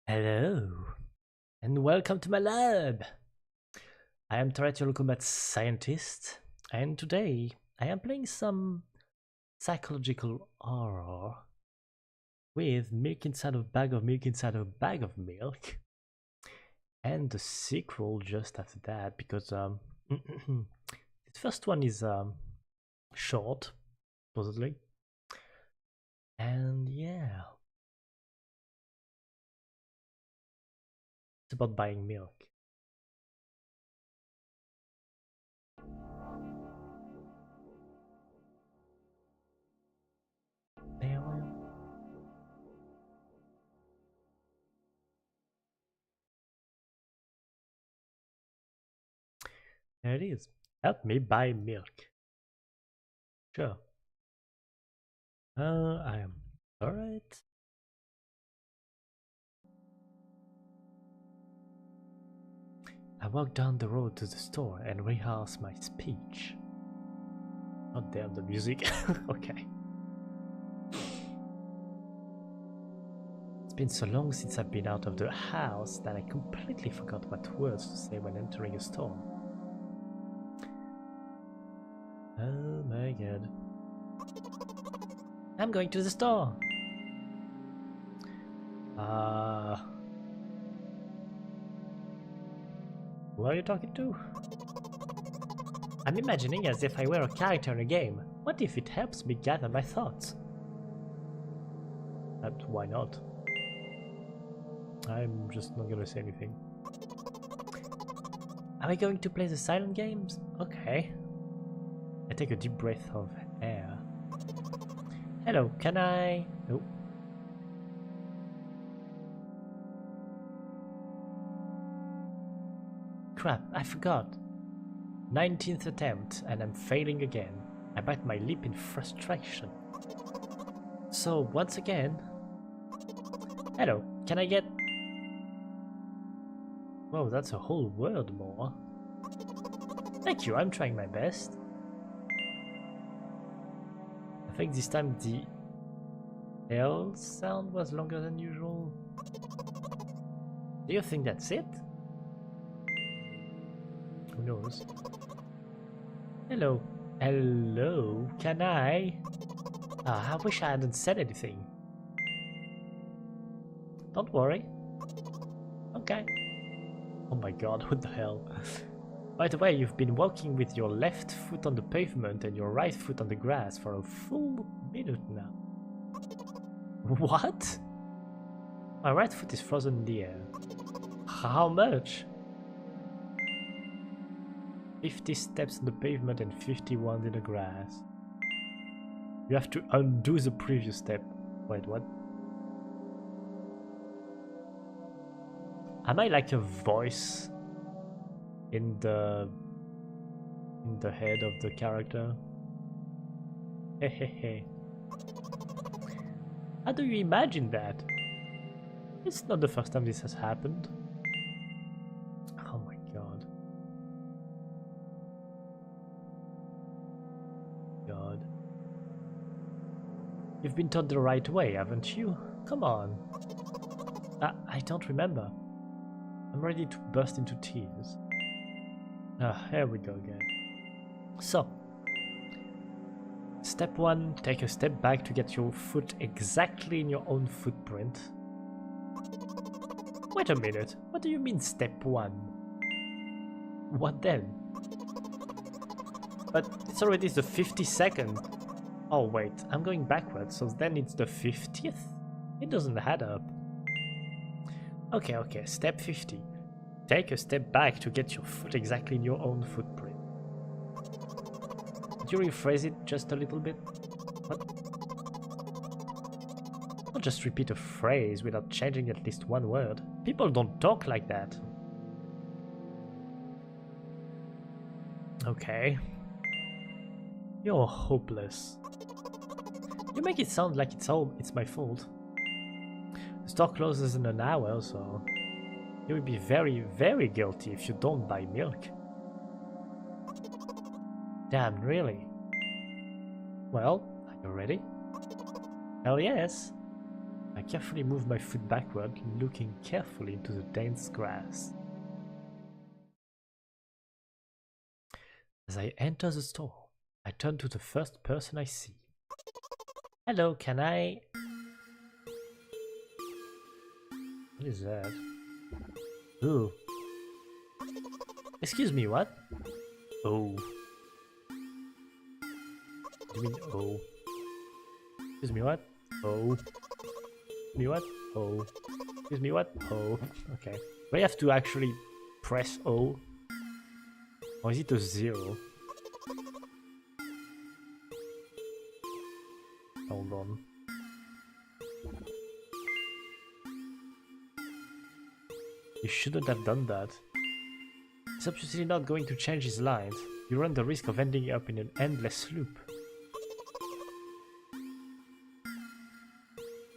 Hello, and welcome to my lab. I am Terrestrial Combat Scientist, and today I am playing some psychological horror with milk inside of a bag of milk inside of a bag of milk, and the sequel just after that because the first one is short, supposedly, and yeah, it's about buying milk. There it is. Help me buy milk. Sure. I am alright. I walk down the road to the store and rehearse my speech. Oh damn, the music. Okay. It's been so long since I've been out of the house that I completely forgot what words to say when entering a store. Oh my god. I'm going to the store! Who are you talking to? I'm imagining as if I were a character in a game. What if it helps me gather my thoughts? Why not? I'm just not gonna say anything. Are we going to play the silent games? Okay. I take a deep breath of air. Hello, can I... Oh. Crap, I forgot. 19th attempt and I'm failing again. I bite my lip in frustration. So, once again... Hello, can I get... Whoa, that's a whole word more. Thank you, I'm trying my best. I think this time the L sound was longer than usual. Do you think that's it? Who knows? Hello. Hello, can I? I wish I hadn't said anything. Don't worry. Okay. Oh my god, what the hell? By the way, you've been walking with your left foot on the pavement and your right foot on the grass for a full minute now. What? My right foot is frozen in the air. How much? 50 steps on the pavement and 51 in the grass. You have to undo the previous step. Wait, what? Am I like a voice in the head of the character? Hehehe. How do you imagine that? It's not the first time this has happened. Oh my god. God. You've been taught the right way, haven't you? Come on. I don't remember. I'm ready to burst into tears. Here we go again. So, step 1, take a step back to get your foot exactly in your own footprint. Wait a minute, what do you mean step 1? What then? But it's already the 52nd. Oh wait, I'm going backwards, so then it's the 50th? It doesn't add up. Okay, step 50. Take a step back to get your foot exactly in your own footprint. Could you rephrase it just a little bit? What? Don't just repeat a phrase without changing at least one word. People don't talk like that. Okay. You're hopeless. You make it sound like it's my fault. The store closes in an hour, so you will be very, very guilty if you don't buy milk. Damn, really? Well, are you ready? Hell yes. I carefully move my foot backward, looking carefully into the dense grass. As I enter the store, I turn to the first person I see. Hello, can I... What is that? Ooh. Excuse me, what? Oh. What do you mean, oh? Excuse me, what? Oh. Excuse me, what? Oh. Excuse me, what? Oh. Okay. Do I have to actually press O? Or is it a 0? Hold on. You shouldn't have done that. He's obviously not going to change his lines. You run the risk of ending up in an endless loop.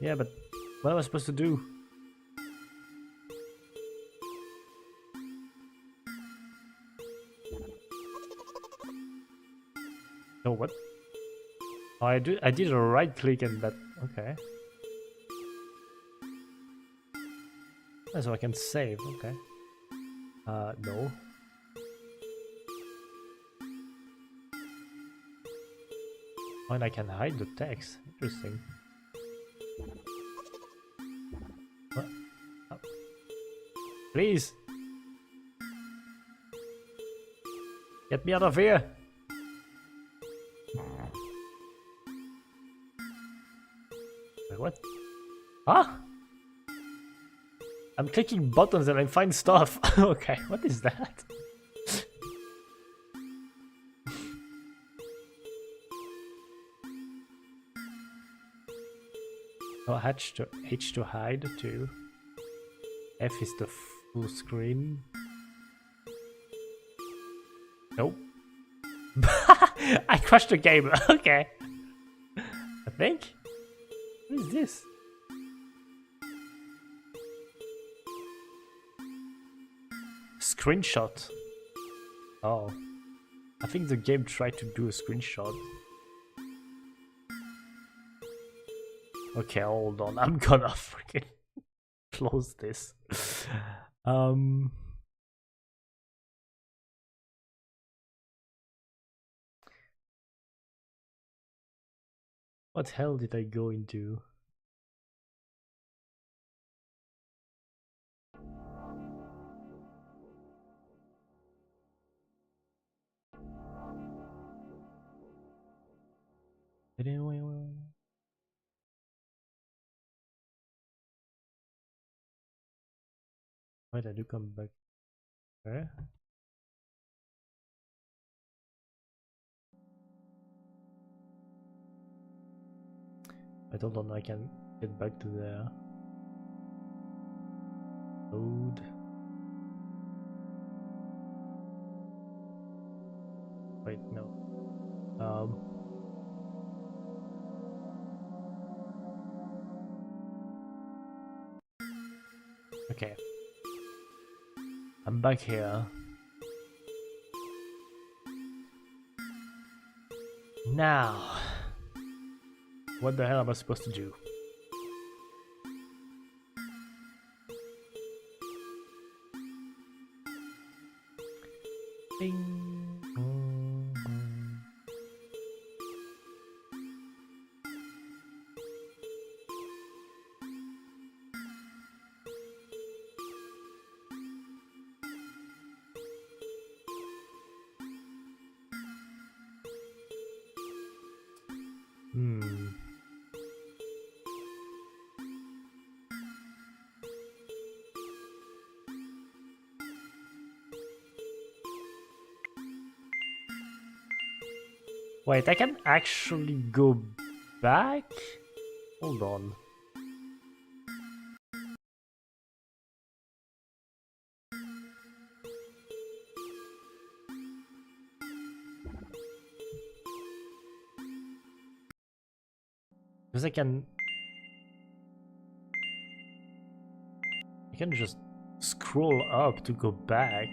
Yeah, but what am I supposed to do? No, what? Oh, I did a right click and that... Okay. So I can save, okay. No. Oh, and I can hide the text. Interesting. What? Oh. Please! Get me out of here! Wait, what? Huh? I'm clicking buttons and I find stuff. Okay, what is that? Oh, H to hide too. F is the full screen. Nope. I crashed the game. Okay. I think. What is this? Screenshot. Oh. I think the game tried to do a screenshot. Okay, hold on. I'm gonna freaking close this. What hell did I go into? Why did I come back? Where? I don't know. I can get back to there. Load. Wait, no. Okay. I'm back here. Now, what the hell am I supposed to do? Bing. Wait, I can actually go back? Hold on. Because I can just scroll up to go back.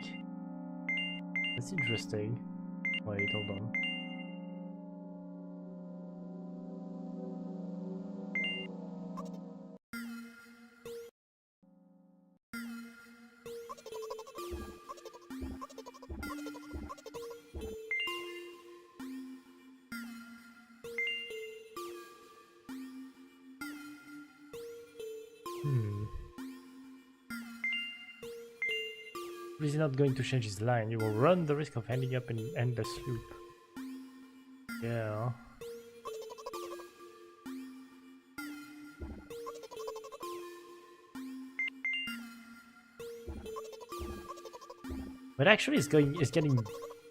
That's interesting. Wait, hold on. He's not going to change his line. You will run the risk of ending up in an endless loop. Yeah. But actually it's getting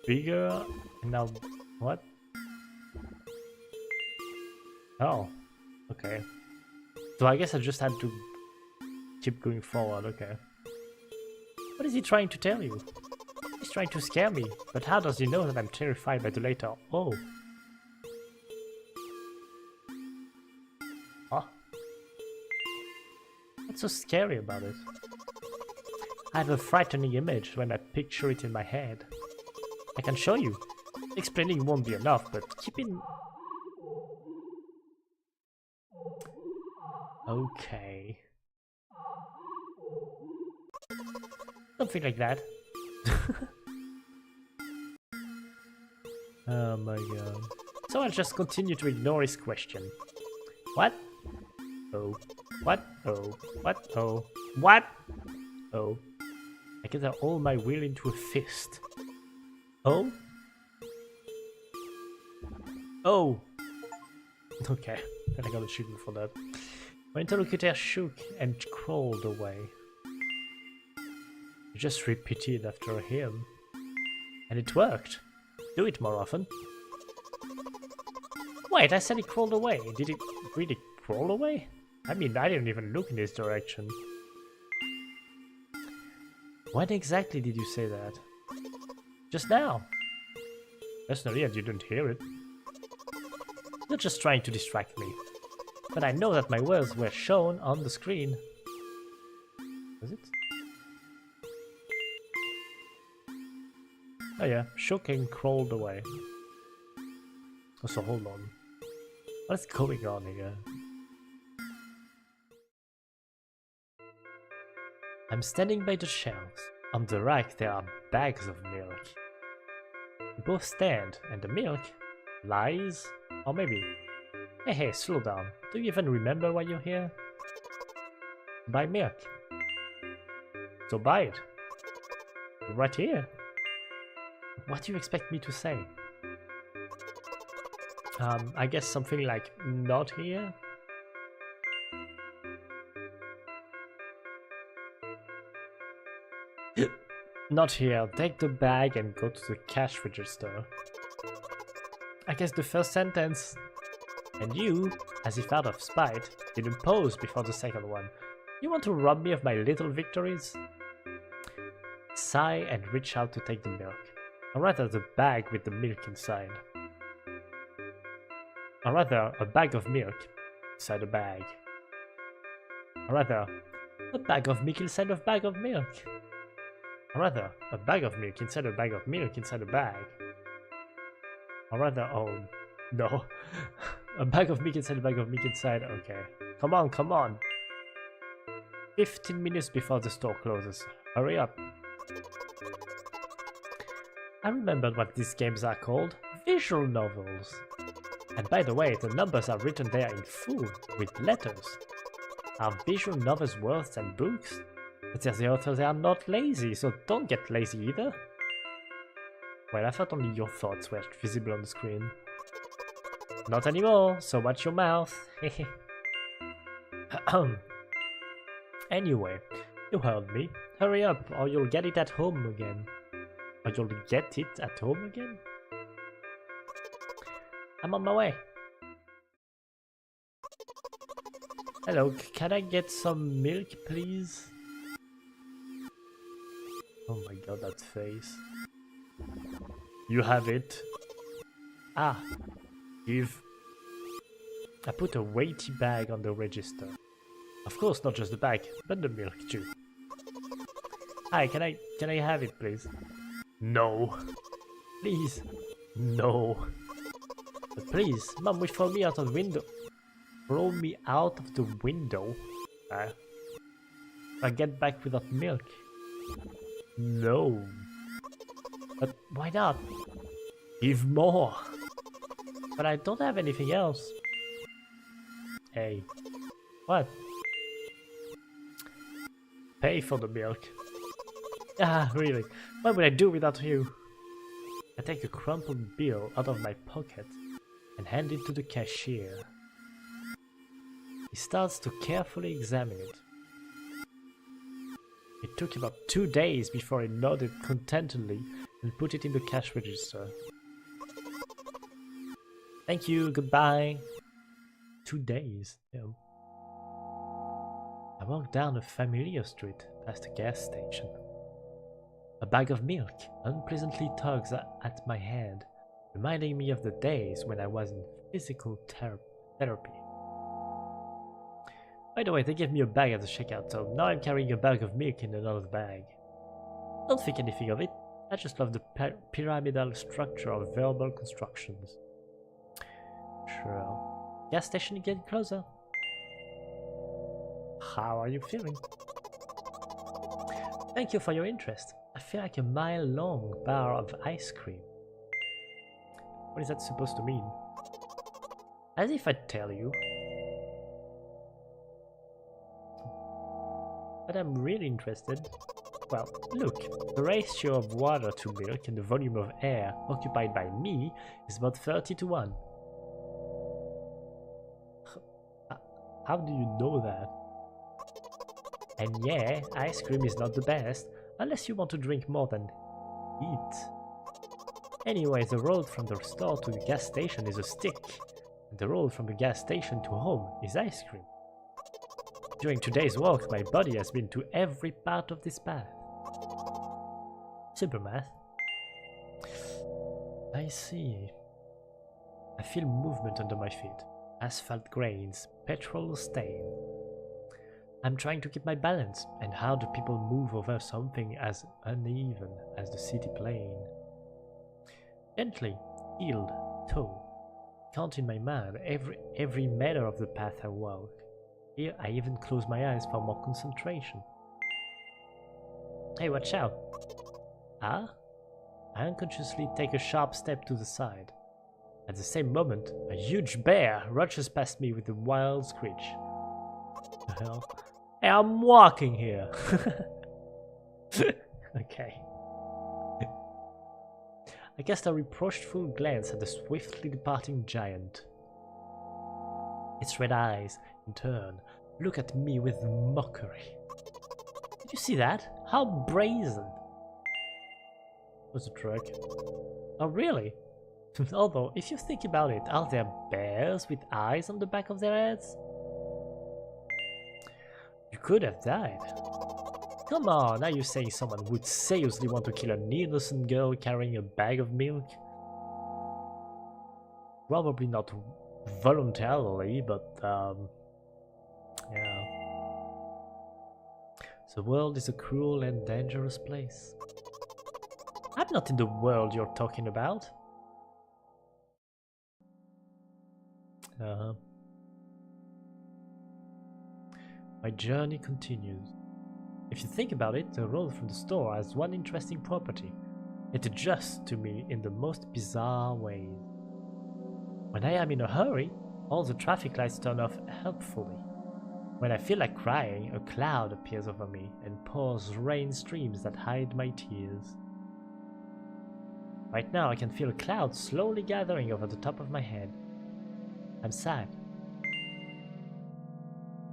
bigger and now what? Oh. Okay. So I guess I just had to keep going forward, okay. What is he trying to tell you? He's trying to scare me, but how does he know that I'm terrified by the later? Oh. Huh? What's so scary about it? I have a frightening image when I picture it in my head. I can show you. Explaining won't be enough, but keep in... Okay. Something like that. Oh my god. So I'll just continue to ignore his question. What? Oh. What? Oh. What? Oh. What? Oh. I gather all my will into a fist. Oh? Oh! Okay, then I got a shooting for that. My interlocutor shook and crawled away. You just repeated after him. And it worked. Do it more often. Wait, I said he crawled away. Did he really crawl away? I mean, I didn't even look in his direction. When exactly did you say that? Just now. Personally, I didn't hear it. You're just trying to distract me. But I know that my words were shown on the screen. Was it? Oh yeah, shook and crawled away. Oh, so hold on. What's going on here? I'm standing by the shelves. On the rack there are bags of milk. We both stand, and the milk lies, or maybe... Hey, slow down. Do you even remember why you're here? Buy milk. So buy it. Right here. What do you expect me to say? I guess something like, not here? Not here. Take the bag and go to the cash register. I guess the first sentence. And you, as if out of spite, didn't pause before the second one. You want to rob me of my little victories? Sigh and reach out to take the milk. Or rather the bag with the milk inside. Or rather, a bag of milk inside a bag. Or rather, a bag of milk inside a bag of milk. Or rather, a bag of milk inside a bag of milk inside a bag. Or rather, oh no. A bag of milk inside a bag of milk inside, okay. Come on, come on. 15 minutes before the store closes. Hurry up. I remembered what these games are called. Visual novels. And by the way, the numbers are written there in full, with letters. Are visual novels worse than books? But as the authors are not lazy, so don't get lazy either. Well, I thought only your thoughts were visible on the screen. Not anymore, so watch your mouth. Anyway, you heard me. Hurry up, or you'll get it at home again. Or you'll get it at home again? I'm on my way. Hello, can I get some milk, please? Oh my god, that face. You have it. Ah, give. I put a weighty bag on the register. Of course, not just the bag, but the milk too. Hi, can I have it, please? No. Please. No. But please, Mom, will throw me out of the window. Throw me out of the window? I get back without milk. No. But why not? Give more. But I don't have anything else. Hey. What? pay for the milk. Ah, really? What would I do without you? I take a crumpled bill out of my pocket and hand it to the cashier. He starts to carefully examine it. It took about 2 days before he nodded contentedly and put it in the cash register. Thank you, goodbye. 2 days, damn. I walk down a familiar street past a gas station. A bag of milk unpleasantly tugs at my hand, reminding me of the days when I was in physical therapy. By the way, they gave me a bag at the checkout, so now I'm carrying a bag of milk in another bag. Don't think anything of it, I just love the pyramidal structure of verbal constructions. Sure. Gas station getting closer. How are you feeling? Thank you for your interest. I feel like a mile-long bar of ice cream. What is that supposed to mean? As if I'd tell you. But I'm really interested. Well, look, the ratio of water to milk and the volume of air occupied by me is about 30 to 1. How do you know that? And yeah, ice cream is not the best, unless you want to drink more than eat. Anyway, the road from the store to the gas station is a stick, and the road from the gas station to home is ice cream. During today's walk, my body has been to every part of this path. Simple math. I see. I feel movement under my feet. Asphalt grains, petrol stain. I'm trying to keep my balance, and how do people move over something as uneven as the city plain? Gently, heeled, toe. Count in my mind every meter of the path I walk. Here I even close my eyes for more concentration. Hey, watch out! Ah? I unconsciously take a sharp step to the side. At the same moment, a huge bear rushes past me with a wild screech. The hell? Hey, I'm walking here! Okay. I cast a reproachful glance at the swiftly departing giant. Its red eyes, in turn, look at me with mockery. Did you see that? How brazen! Was a trick. Oh, really? Although, if you think about it, are there bears with eyes on the back of their heads? You could have died. Come on, are you saying someone would seriously want to kill an innocent girl carrying a bag of milk? Probably not voluntarily, but yeah. The world is a cruel and dangerous place. I'm not in the world you're talking about. My journey continues. If you think about it, the road from the store has one interesting property. It adjusts to me in the most bizarre ways. When I am in a hurry, all the traffic lights turn off helpfully. When I feel like crying, a cloud appears over me and pours rain streams that hide my tears. Right now I can feel a cloud slowly gathering over the top of my head. I'm sad.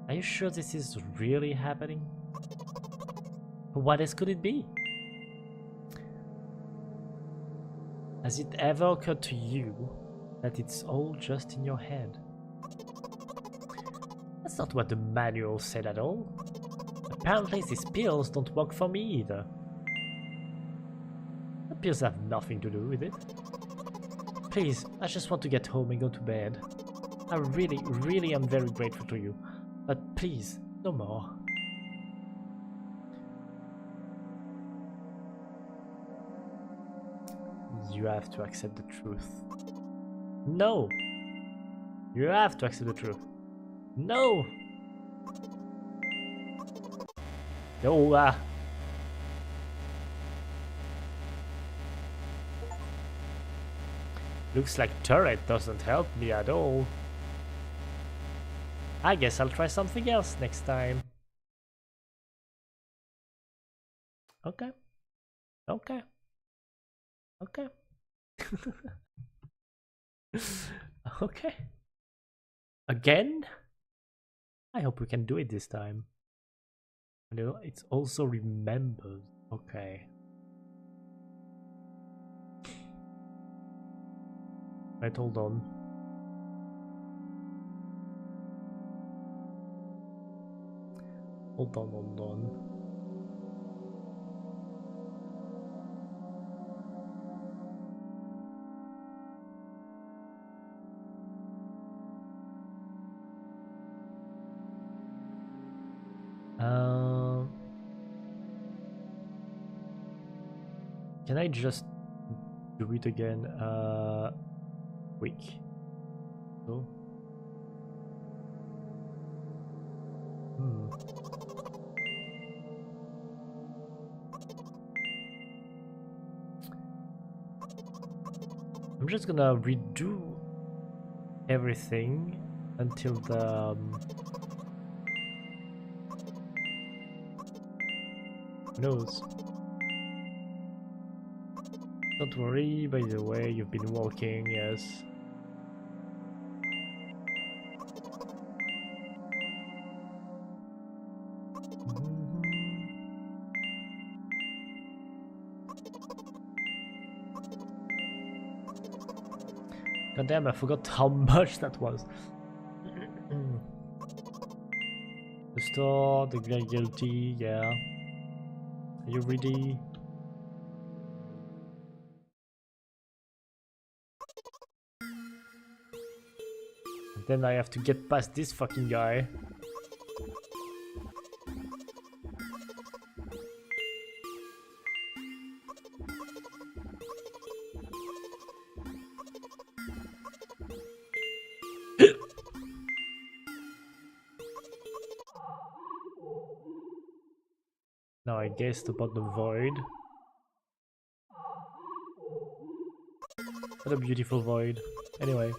Are you sure this is really happening? What else could it be? Has it ever occurred to you that it's all just in your head? That's not what the manual said at all. Apparently these pills don't work for me either. The pills have nothing to do with it. Please, I just want to get home and go to bed. I really am very grateful to you. But please, no more. You have to accept the truth. No! You have to accept the truth. No! No, Looks like turret doesn't help me at all. I guess I'll try something else next time. Okay. Okay. Okay. Okay. Again? I hope we can do it this time. You know, it's also remembered. Okay. Right, hold on. Hold on, hold on. Can I just do it again? Quick. So. I'm just gonna redo everything until the who knows. Don't worry, by the way, you've been walking, yes. God damn, I forgot how much that was. The store, the guilty, yeah. Are you ready? And then I have to get past this fucking guy. Now I guessed about the void. What a beautiful void. Anyway.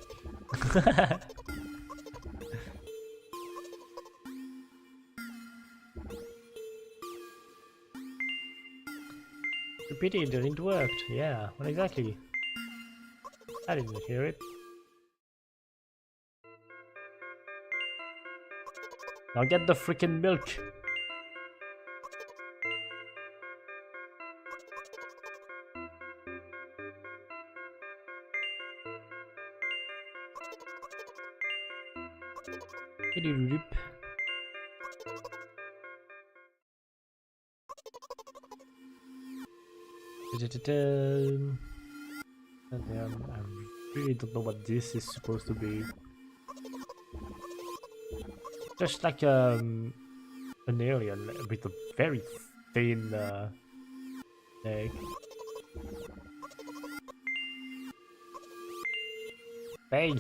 The pity it didn't work. Yeah, well, exactly. I didn't hear it. Now get the freaking milk. Damn, I really don't know what this is supposed to be. Just like an alien with a very thin leg. Hey!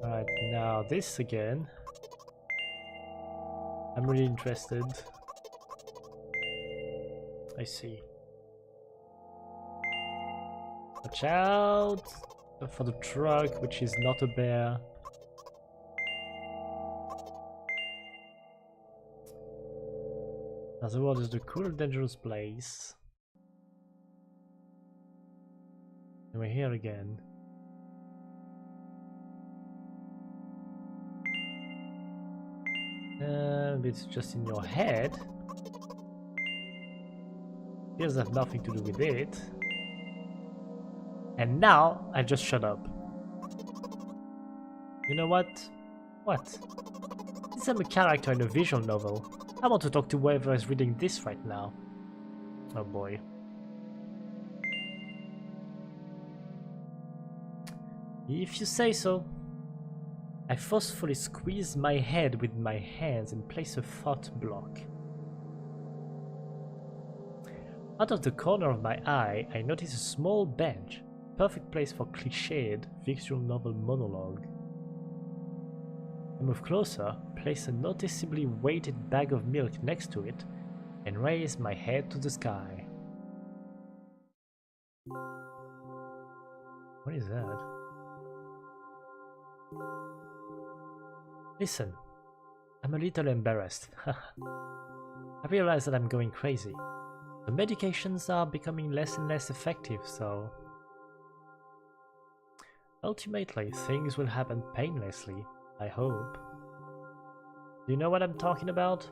Alright, now this again. I'm really interested. I see. Watch out for the truck, which is not a bear. Now the world is a cool, dangerous place. And we're here again. It's just in your head. Here's have nothing to do with it. And now I just shut up. You know what? What? Since I'm a character in a visual novel, I want to talk to whoever is reading this right now. Oh boy. If you say so. I forcefully squeeze my head with my hands and place a thought block. Out of the corner of my eye, I notice a small bench, perfect place for cliched visual novel monologue. I move closer, place a noticeably weighted bag of milk next to it, and raise my head to the sky. What is that? Listen, I'm a little embarrassed. I realize that I'm going crazy. The medications are becoming less and less effective, so... Ultimately, things will happen painlessly, I hope. Do you know what I'm talking about?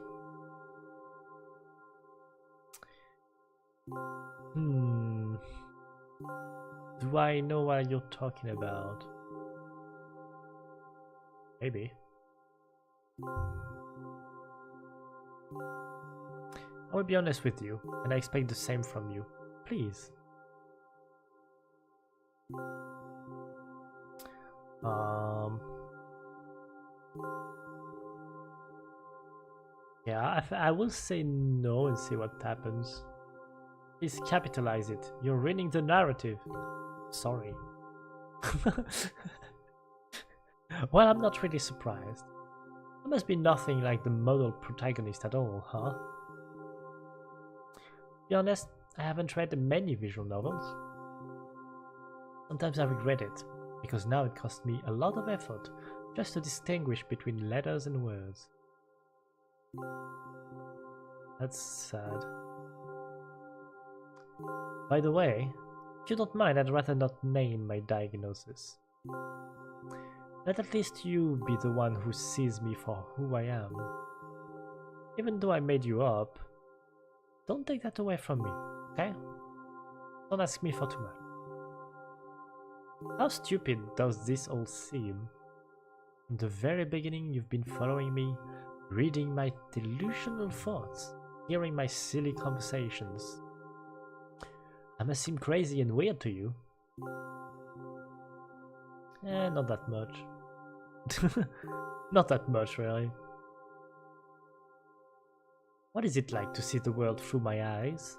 Do I know what you're talking about? Maybe. I will be honest with you, and I expect the same from you. Please. Yeah, I will say no and see what happens. Please capitalize it. You're ruining the narrative. Sorry. Well, I'm not really surprised. There must be nothing like the model protagonist at all, huh? To be honest, I haven't read many visual novels. Sometimes I regret it, because now it costs me a lot of effort just to distinguish between letters and words. That's sad. By the way, if you don't mind, I'd rather not name my diagnosis. Let at least you be the one who sees me for who I am. Even though I made you up, don't take that away from me, okay? Don't ask me for too much. How stupid does this all seem? From the very beginning you've been following me, reading my delusional thoughts, hearing my silly conversations. I must seem crazy and weird to you. Not that much. Not that much, really. What is it like to see the world through my eyes?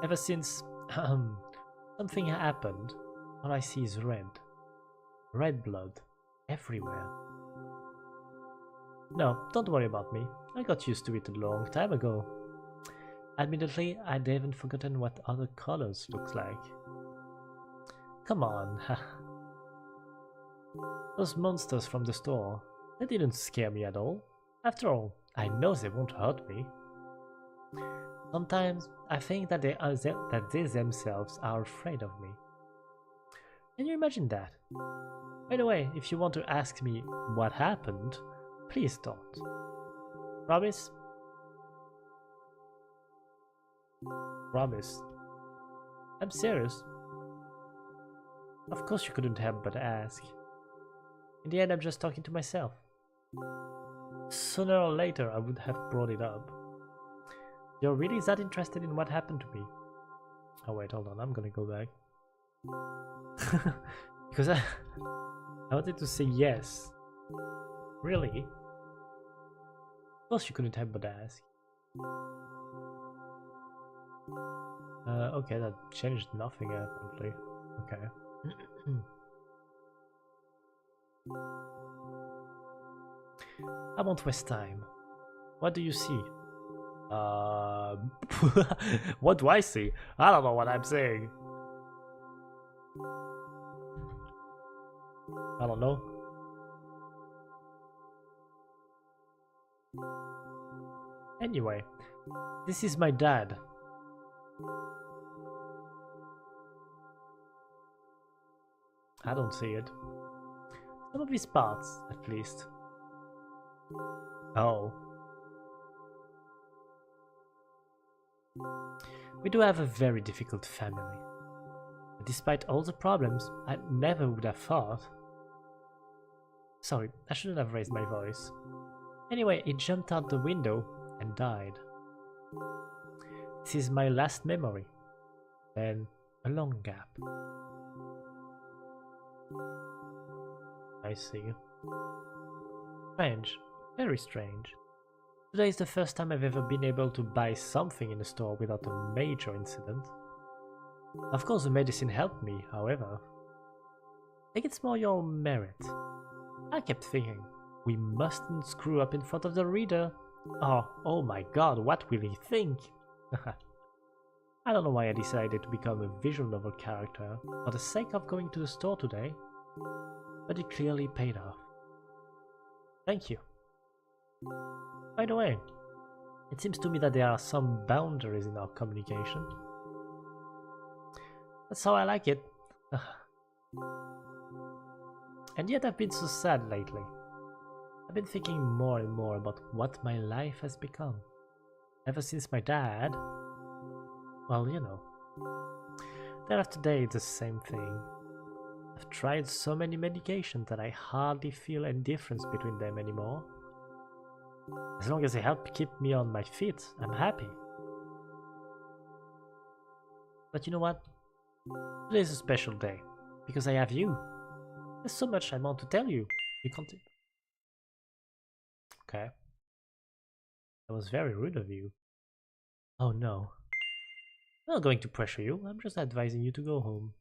Ever since something happened, all I see is red. Red blood. Everywhere. No, don't worry about me. I got used to it a long time ago. Admittedly, I'd even forgotten what other colors look like. Come on. Those monsters from the store, they didn't scare me at all. After all, I know they won't hurt me. Sometimes I think that they themselves are afraid of me. Can you imagine that? By the way, if you want to ask me what happened, please don't. Promise? Promise. I'm serious. Of course you couldn't help but ask. In the end, I'm just talking to myself. Sooner or later, I would have brought it up. You're really that interested in what happened to me? Oh wait, hold on, I'm gonna go back. Because I wanted to say yes. Really? Of course you couldn't help but ask. Okay, that changed nothing apparently. Okay. I won't waste time. What do you see? What do I see? I don't know what I'm saying. I don't know. Anyway, this is my dad. I don't see it. Some of his parts, at least. Oh. We do have a very difficult family. But despite all the problems, I never would have thought. Sorry, I shouldn't have raised my voice. Anyway, he jumped out the window and died. This is my last memory. Then a long gap. I see. Strange. Very strange. Today is the first time I've ever been able to buy something in a store without a major incident. Of course the medicine helped me, however. I think it's more your merit. I kept thinking, we mustn't screw up in front of the reader. Oh my god, what will he think? I don't know why I decided to become a visual novel character for the sake of going to the store today, but it clearly paid off. Thank you. By the way, it seems to me that there are some boundaries in our communication. That's how I like it. And yet I've been so sad lately. I've been thinking more and more about what my life has become. Ever since my dad... Well, you know. Day after day, the same thing. I've tried so many medications that I hardly feel any difference between them anymore. As long as they help keep me on my feet, I'm happy. But you know what? Today is a special day, because I have you. There's so much I want to tell you. You can't... Okay. That was very rude of you. Oh no. I'm not going to pressure you, I'm just advising you to go home.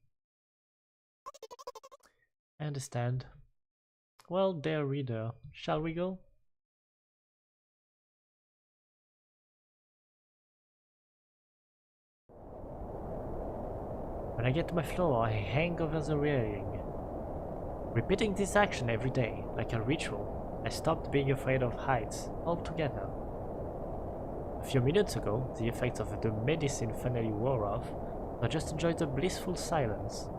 I understand. Well, dear reader, shall we go? When I get to my floor, I hang over the railing. Repeating this action every day, like a ritual, I stopped being afraid of heights altogether. A few minutes ago, the effects of the medicine finally wore off, so I just enjoyed the blissful silence.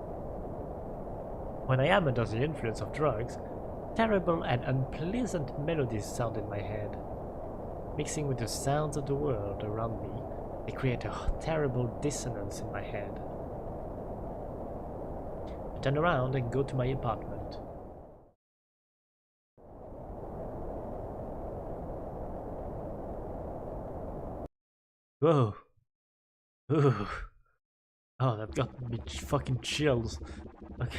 When I am under the influence of drugs, terrible and unpleasant melodies sound in my head. Mixing with the sounds of the world around me, they create a terrible dissonance in my head. I turn around and go to my apartment. Whoa. Ooh. Oh, that got me fucking chills. Okay.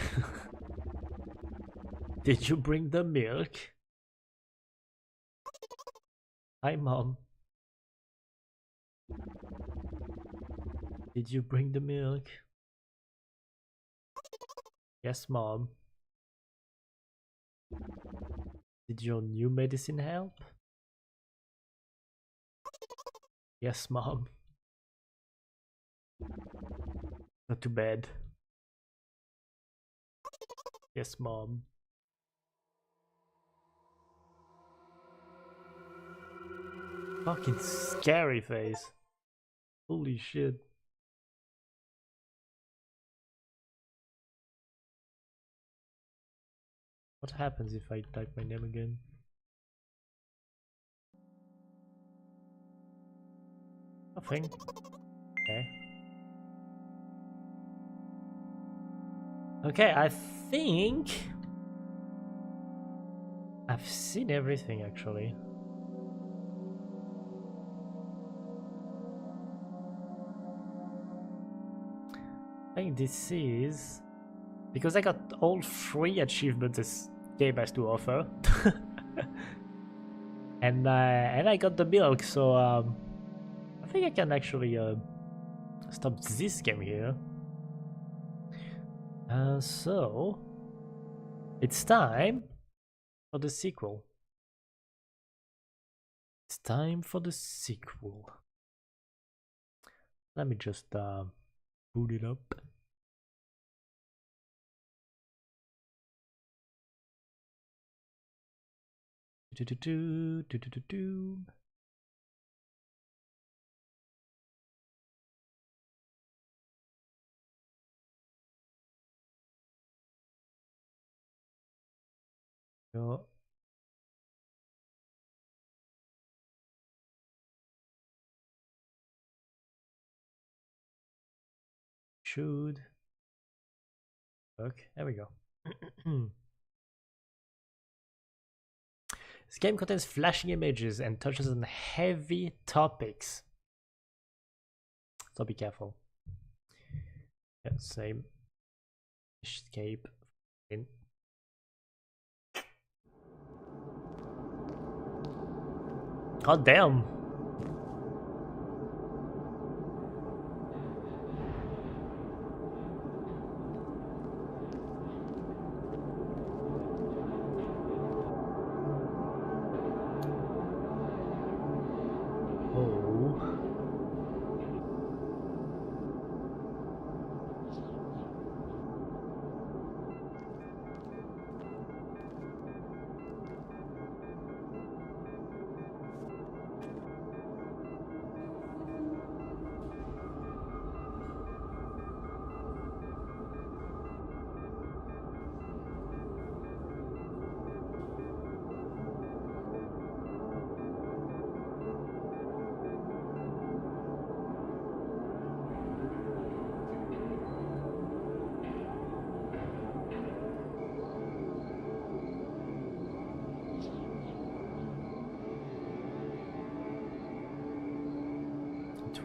Did you bring the milk? Hi, Mom. Did you bring the milk? Yes, Mom. Did your new medicine help? Yes, Mom. Not too bad. Yes, Mom. Fucking scary face. Holy shit. What happens if I type my name again? Nothing. Okay. Okay, I think I've seen everything actually. I think this is because I got all 3 achievements this game has to offer. and I got the milk, so I think I can actually stop this game here. So it's time for the sequel. It's time for the sequel. Let me just boot it up. Go. Should work. There we go. This game contains flashing images and touches on heavy topics, so be careful. Yeah, same. Escape. In. God damn.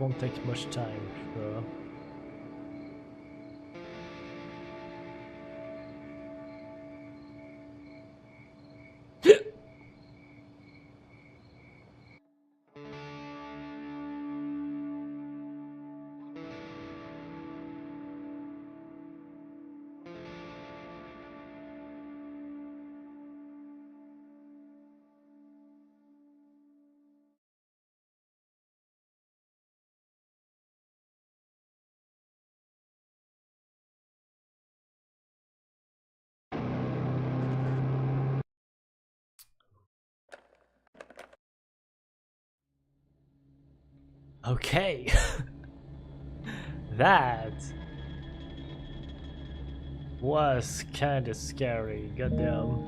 won't take much time, sure. Okay. That was kinda scary, goddamn.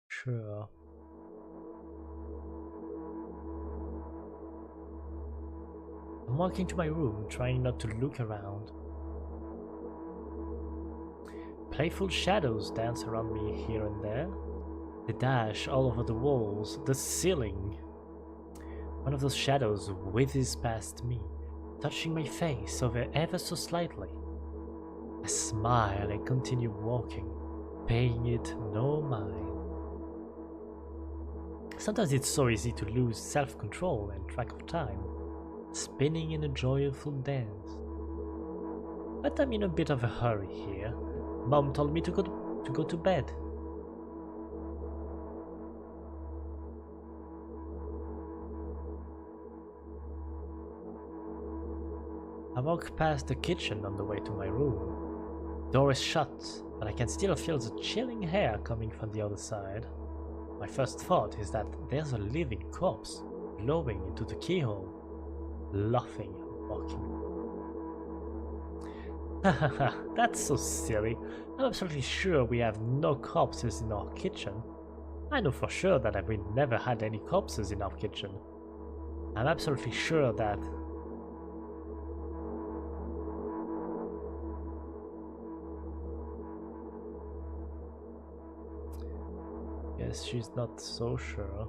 Sure. I'm walking to my room, trying not to look around. Playful shadows dance around me here and there. They dash all over the walls, the ceiling. One of those shadows whizzes past me, touching my face ever so slightly. I smile and continue walking, paying it no mind. Sometimes it's so easy to lose self-control and track of time, spinning in a joyful dance. But I'm in a bit of a hurry here. Mom told me to go to bed. I walk past the kitchen on the way to my room. Door is shut, but I can still feel the chilling air coming from the other side. My first thought is that there's a living corpse glowing into the keyhole, laughing and mocking. Hahaha, that's so silly. I'm absolutely sure we have no corpses in our kitchen. I know for sure that we never had any corpses in our kitchen. I'm absolutely sure that... Yes, she's not so sure.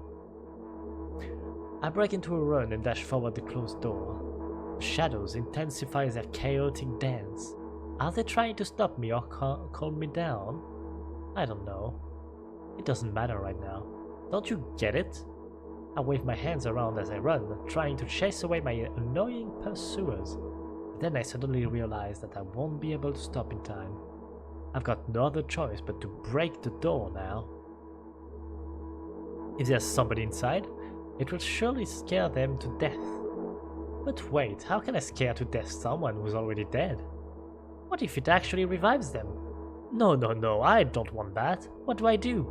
I break into a run and dash forward the closed door. The shadows intensify their chaotic dance. Are they trying to stop me or calm me down? I don't know. It doesn't matter right now. Don't you get it? I wave my hands around as I run, trying to chase away my annoying pursuers. Then I suddenly realize that I won't be able to stop in time. I've got no other choice but to break the door now. If there's somebody inside, it will surely scare them to death. But wait, how can I scare to death someone who's already dead? What if it actually revives them? No, I don't want that. What do I do?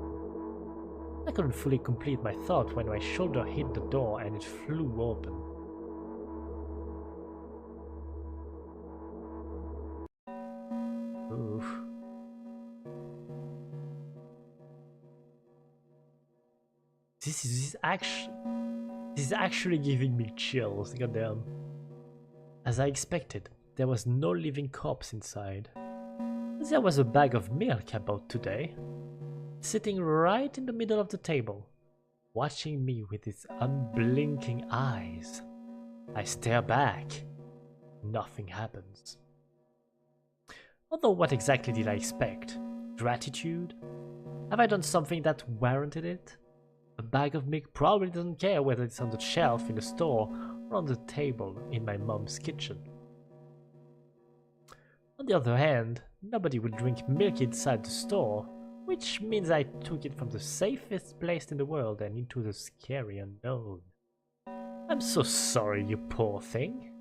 I couldn't fully complete my thought when my shoulder hit the door and it flew open. Oof. This is actually giving me chills, goddamn. As I expected, there was no living corpse inside. There was a bag of milk I bought today, sitting right in the middle of the table, watching me with its unblinking eyes. I stare back. Nothing happens. Although what exactly did I expect? Gratitude? Have I done something that warranted it? A bag of milk probably doesn't care whether it's on the shelf in the store or on the table in my mom's kitchen. On the other hand, nobody would drink milk inside the store, which means I took it from the safest place in the world and into the scary unknown. I'm so sorry, you poor thing.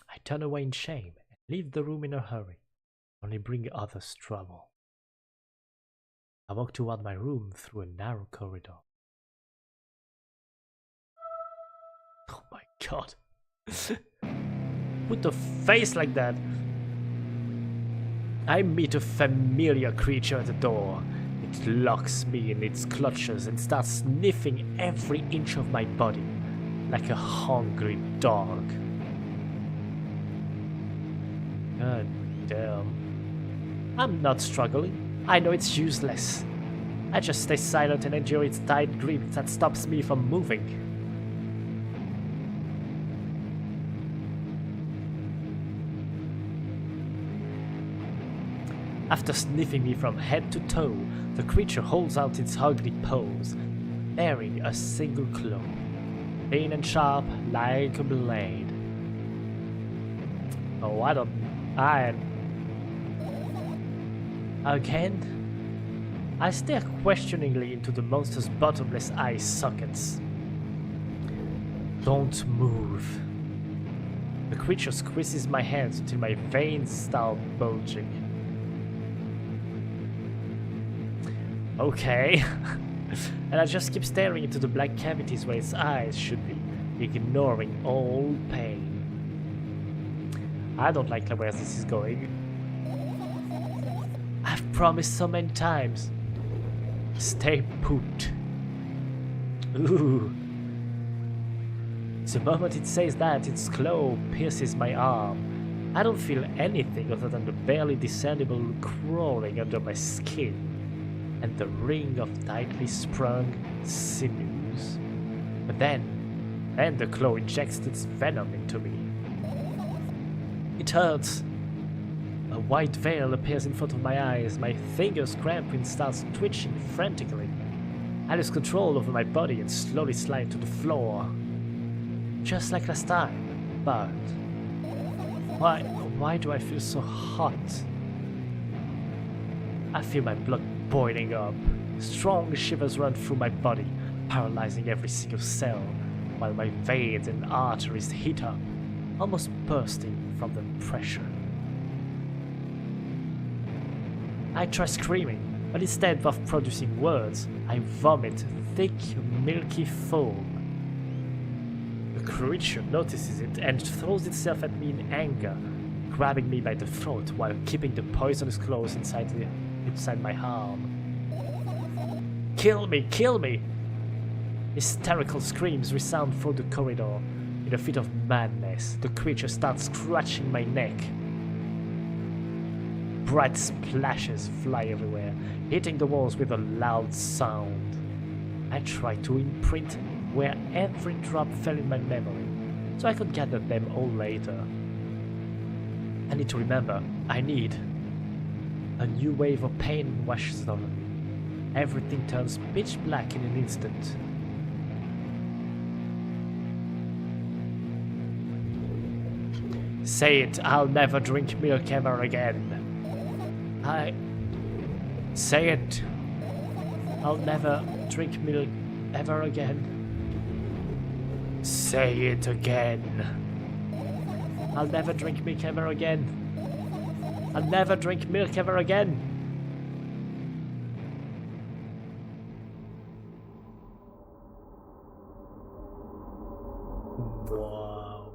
I turn away in shame and leave the room in a hurry, only bring others trouble. I walk toward my room through a narrow corridor. Oh my god. Put a face like that. I meet a familiar creature at the door. It locks me in its clutches and starts sniffing every inch of my body like a hungry dog. God damn. I'm not struggling. I know it's useless. I just stay silent and endure its tight grip that stops me from moving. After sniffing me from head to toe, the creature holds out its ugly paws, bearing a single claw, thin and sharp like a blade. Oh, Again? I stare questioningly into the monster's bottomless eye sockets. Don't move. The creature squeezes my hands until my veins start bulging. Okay. And I just keep staring into the black cavities where its eyes should be, ignoring all pain. I don't like where this is going. I've promised so many times. Stay put. Ooh. The moment it says that, its claw pierces my arm. I don't feel anything other than the barely discernible crawling under my skin and the ring of tightly sprung sinews. But then the claw injects its venom into me. It hurts. A white veil appears in front of my eyes, my fingers cramp and starts twitching frantically. I lose control over my body and slowly slide to the floor. Just like last time, but why do I feel so hot? I feel my blood boiling up. Strong shivers run through my body, paralyzing every single cell, while my veins and arteries heat up, almost bursting from the pressure. I try screaming, but instead of producing words, I vomit thick, milky foam. The creature notices it and throws itself at me in anger, grabbing me by the throat while keeping the poisonous claws inside my arm. Kill me! Kill me! Hysterical screams resound through the corridor. In a fit of madness, the creature starts scratching my neck. Bright splashes fly everywhere, hitting the walls with a loud sound. I try to imprint where every drop fell in my memory, so I could gather them all later. I need to remember, I need. A new wave of pain washes over me. Everything turns pitch black in an instant. Say it, I'll never drink milk ever again. Say it. I'll never drink milk ever again. Say it again. I'll never drink milk ever again. I'll never drink milk ever again. Wow.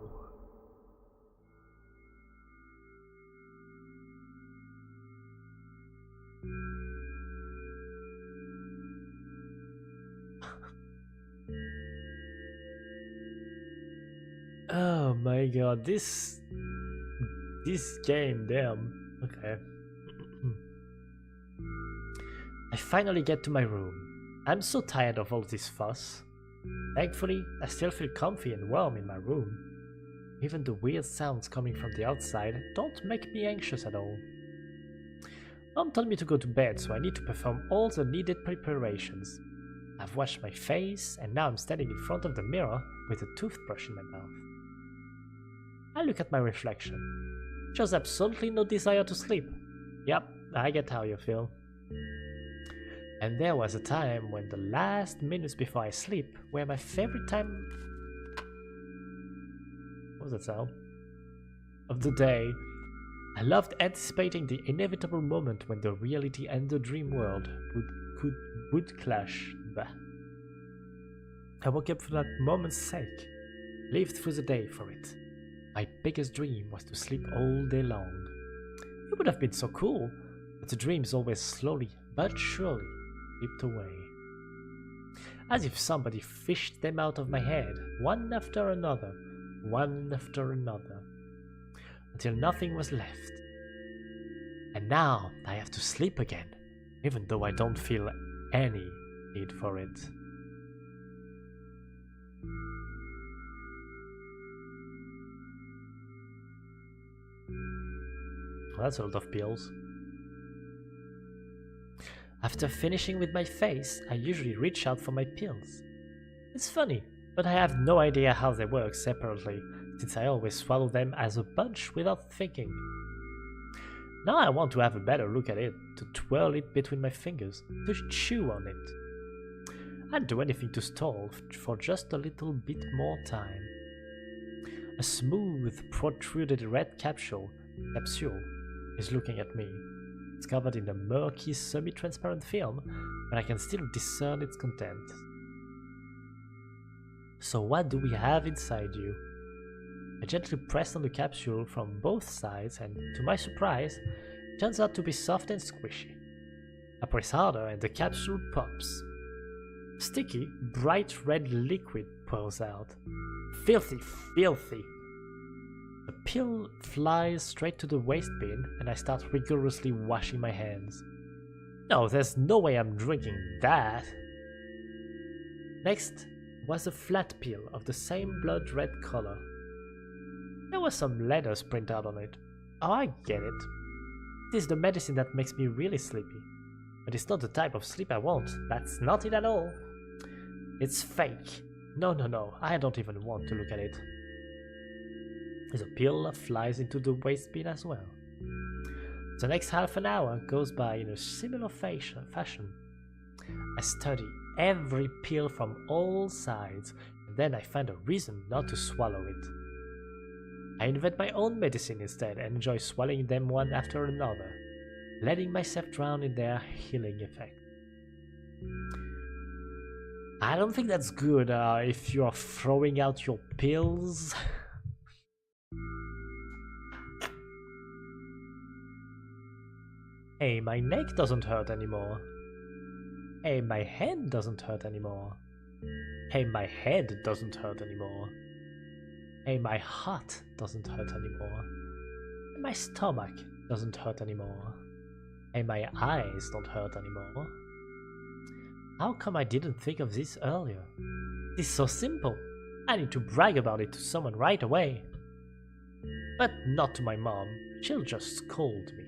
Oh my god, this game, damn. Okay. I finally get to my room. I'm so tired of all this fuss. Thankfully, I still feel comfy and warm in my room. Even the weird sounds coming from the outside don't make me anxious at all. Mom told me to go to bed, so I need to perform all the needed preparations. I've washed my face, and now I'm standing in front of the mirror with a toothbrush in my mouth. I look at my reflection. Shows absolutely no desire to sleep. Yep, I get how you feel. And there was a time when the last minutes before I sleep were my favorite time... What was that sound? Of the day. I loved anticipating the inevitable moment when the reality and the dream world would clash. Bah. I woke up for that moment's sake. Lived through the day for it. My biggest dream was to sleep all day long. It would have been so cool, but the dreams always slowly but surely slipped away. As if somebody fished them out of my head, one after another, one after another. until nothing was left. And now I have to sleep again, even though I don't feel any need for it. Well, that's a lot of pills. After finishing with my face, I usually reach out for my pills. It's funny, but I have no idea how they work separately, since I always swallow them as a bunch without thinking. Now I want to have a better look at it, to twirl it between my fingers, to chew on it. I'd do anything to stall for just a little bit more time. A smooth, protruded red capsule is looking at me. It's covered in a murky, semi-transparent film, but I can still discern its contents. So what do we have inside you? I gently press on the capsule from both sides and, to my surprise, it turns out to be soft and squishy. I press harder and the capsule pops. Sticky, bright red liquid pours out. Filthy, filthy! The pill flies straight to the waste bin and I start rigorously washing my hands. No, there's no way I'm drinking that! Next was a flat pill of the same blood red color. There were some letters printed out on it. Oh, I get it. It is the medicine that makes me really sleepy. But it's not the type of sleep I want. That's not it at all. It's fake. No, I don't even want to look at it. The pill flies into the waste bin as well. The next half an hour goes by in a similar fashion. I study every pill from all sides, and then I find a reason not to swallow it. I invent my own medicine instead and enjoy swallowing them one after another, letting myself drown in their healing effect. I don't think that's good if you're throwing out your pills. Hey, my neck doesn't hurt anymore. Hey, my hand doesn't hurt anymore. Hey, my head doesn't hurt anymore. Hey, my heart doesn't hurt anymore. Hey, my stomach doesn't hurt anymore. Hey, my eyes don't hurt anymore. How come I didn't think of this earlier? It's so simple. I need to brag about it to someone right away. But not to my mom. She'll just scold me.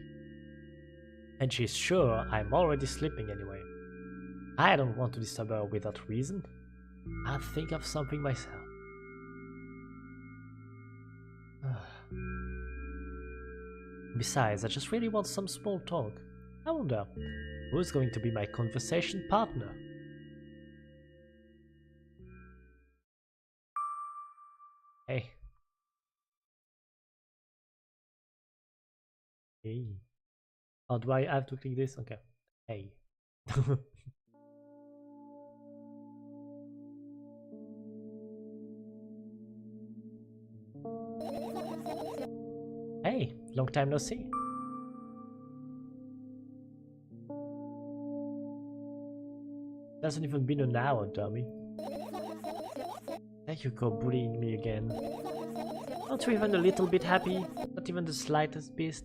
And she's sure I'm already sleeping anyway. I don't want to disturb her without reason. I'll think of something myself. Besides, I just really want some small talk. I wonder, who's going to be my conversation partner? Hey. Hey. Oh, do I have to click this? Okay. Hey. Hey, long time no see. Hasn't even been an hour, dummy. There you go, bullying me again. Not even a little bit happy, not even the slightest bit.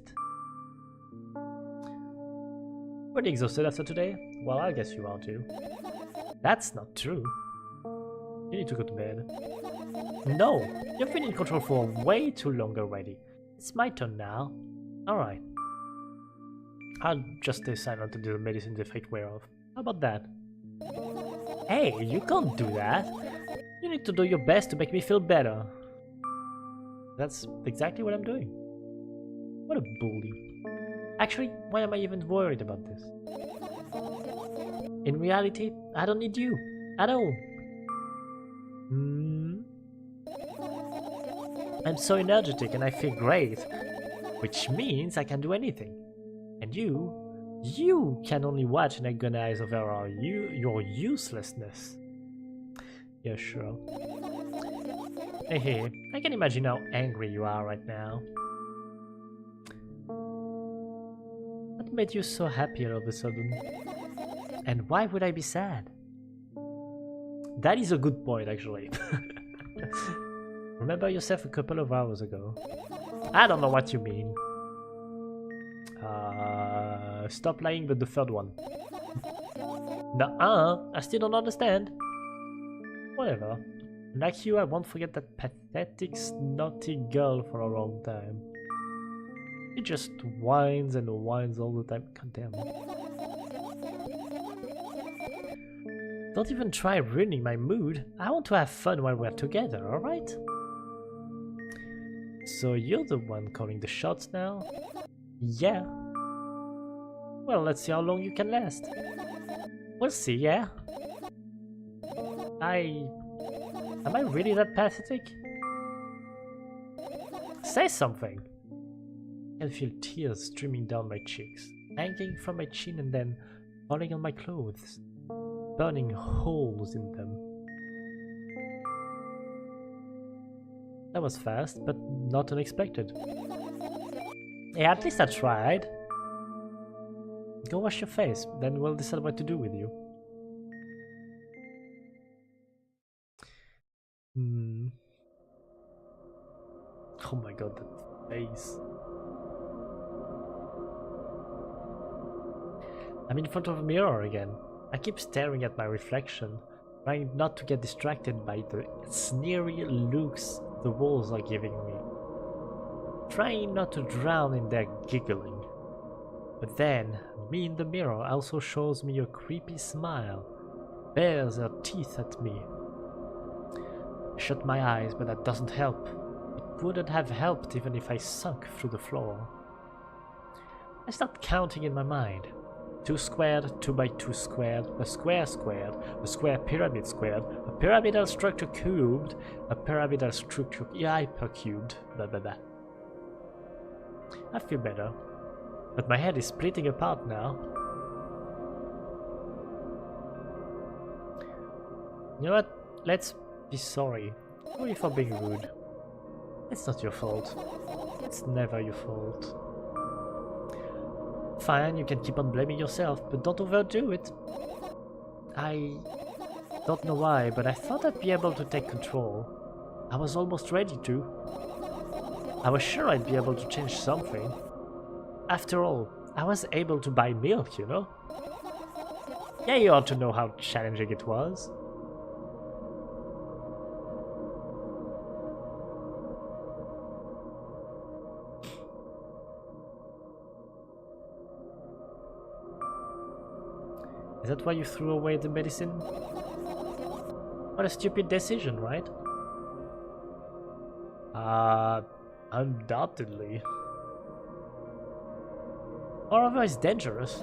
Pretty exhausted after today? Well, I guess you are too. That's not true. You need to go to bed. No! You've been in control for way too long already. It's my turn now. Alright. I'll just stay silent until the medicine's effect wear off. How about that? Hey, you can't do that! You need to do your best to make me feel better. That's exactly what I'm doing. What a bully. Actually, why am I even worried about this? In reality, I don't need you at all. I'm so energetic and I feel great, which means I can do anything. And you can only watch and agonize over your uselessness. Yeah, sure. Hey, I can imagine how angry you are right now. What made you so happy all of a sudden? And why would I be sad? That is a good point, actually. Remember yourself a couple of hours ago. I don't know what you mean. Stop lying with the third one. Nuh-uh, I still don't understand. Whatever. Like you, I won't forget that pathetic, snotty girl for a long time. She just whines and whines all the time. God damn. Don't even try ruining my mood. I want to have fun while we're together, alright? So you're the one calling the shots now? Yeah. Well, let's see how long you can last. We'll see, yeah? Am I really that pathetic? Say something! I can feel tears streaming down my cheeks, hanging from my chin and then falling on my clothes, burning holes in them. That was fast, but not unexpected. Yeah, at least I tried. Go wash your face, then we'll decide what to do with you. Oh my god, that face. I'm in front of a mirror again. I keep staring at my reflection, trying not to get distracted by the sneery looks the walls are giving me. Trying not to drown in their giggling. But then, me in the mirror also shows me a creepy smile, bares her teeth at me. I shut my eyes, but that doesn't help. It wouldn't have helped even if I sunk through the floor. I start counting in my mind. 2 squared, 2 by 2 squared, a square squared, a square pyramid squared, a pyramidal structure cubed, a pyramidal structure hypercubed, blah blah blah. I feel better, but my head is splitting apart now. You know what? Let's be sorry. Sorry for being rude. It's not your fault. It's never your fault. Fine, you can keep on blaming yourself, but don't overdo it. I don't know why, but I thought I'd be able to take control. I was almost ready to. I was sure I'd be able to change something. After all, I was able to buy milk, you know? Yeah, you ought to know how challenging it was. Is that why you threw away the medicine? What a stupid decision, right? Undoubtedly. Moreover, it's dangerous.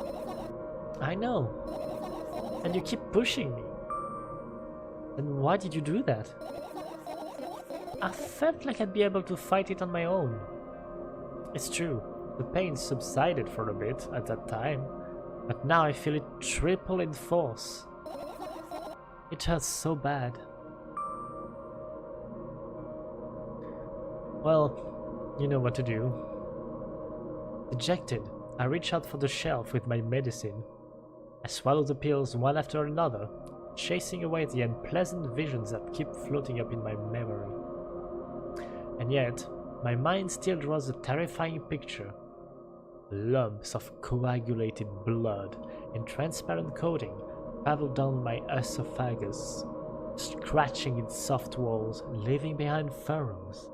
I know. And you keep pushing me. Then why did you do that? I felt like I'd be able to fight it on my own. It's true, the pain subsided for a bit at that time. But now I feel it triple in force. It hurts so bad. Well, you know what to do. Dejected, I reach out for the shelf with my medicine. I swallow the pills one after another, chasing away the unpleasant visions that keep floating up in my memory. And yet, my mind still draws a terrifying picture. Lumps of coagulated blood in transparent coating travel down my esophagus, scratching its soft walls, leaving behind furrows.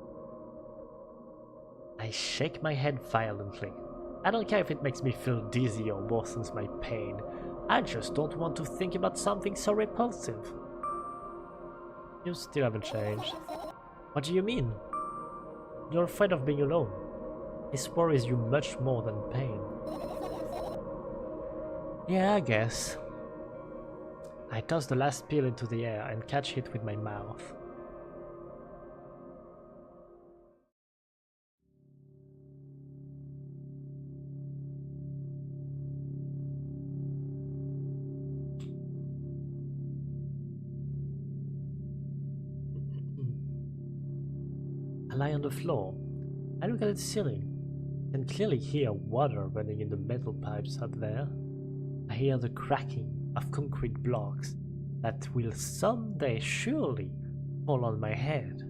I shake my head violently. I don't care if it makes me feel dizzy or worsens my pain. I just don't want to think about something so repulsive. You still haven't changed. What do you mean? You're afraid of being alone. This worries you much more than pain. Yeah, I guess. I toss the last pill into the air and catch it with my mouth. I lie on the floor. I look at the ceiling. I can clearly hear water running in the metal pipes up there. I hear the cracking of concrete blocks that will someday surely fall on my head.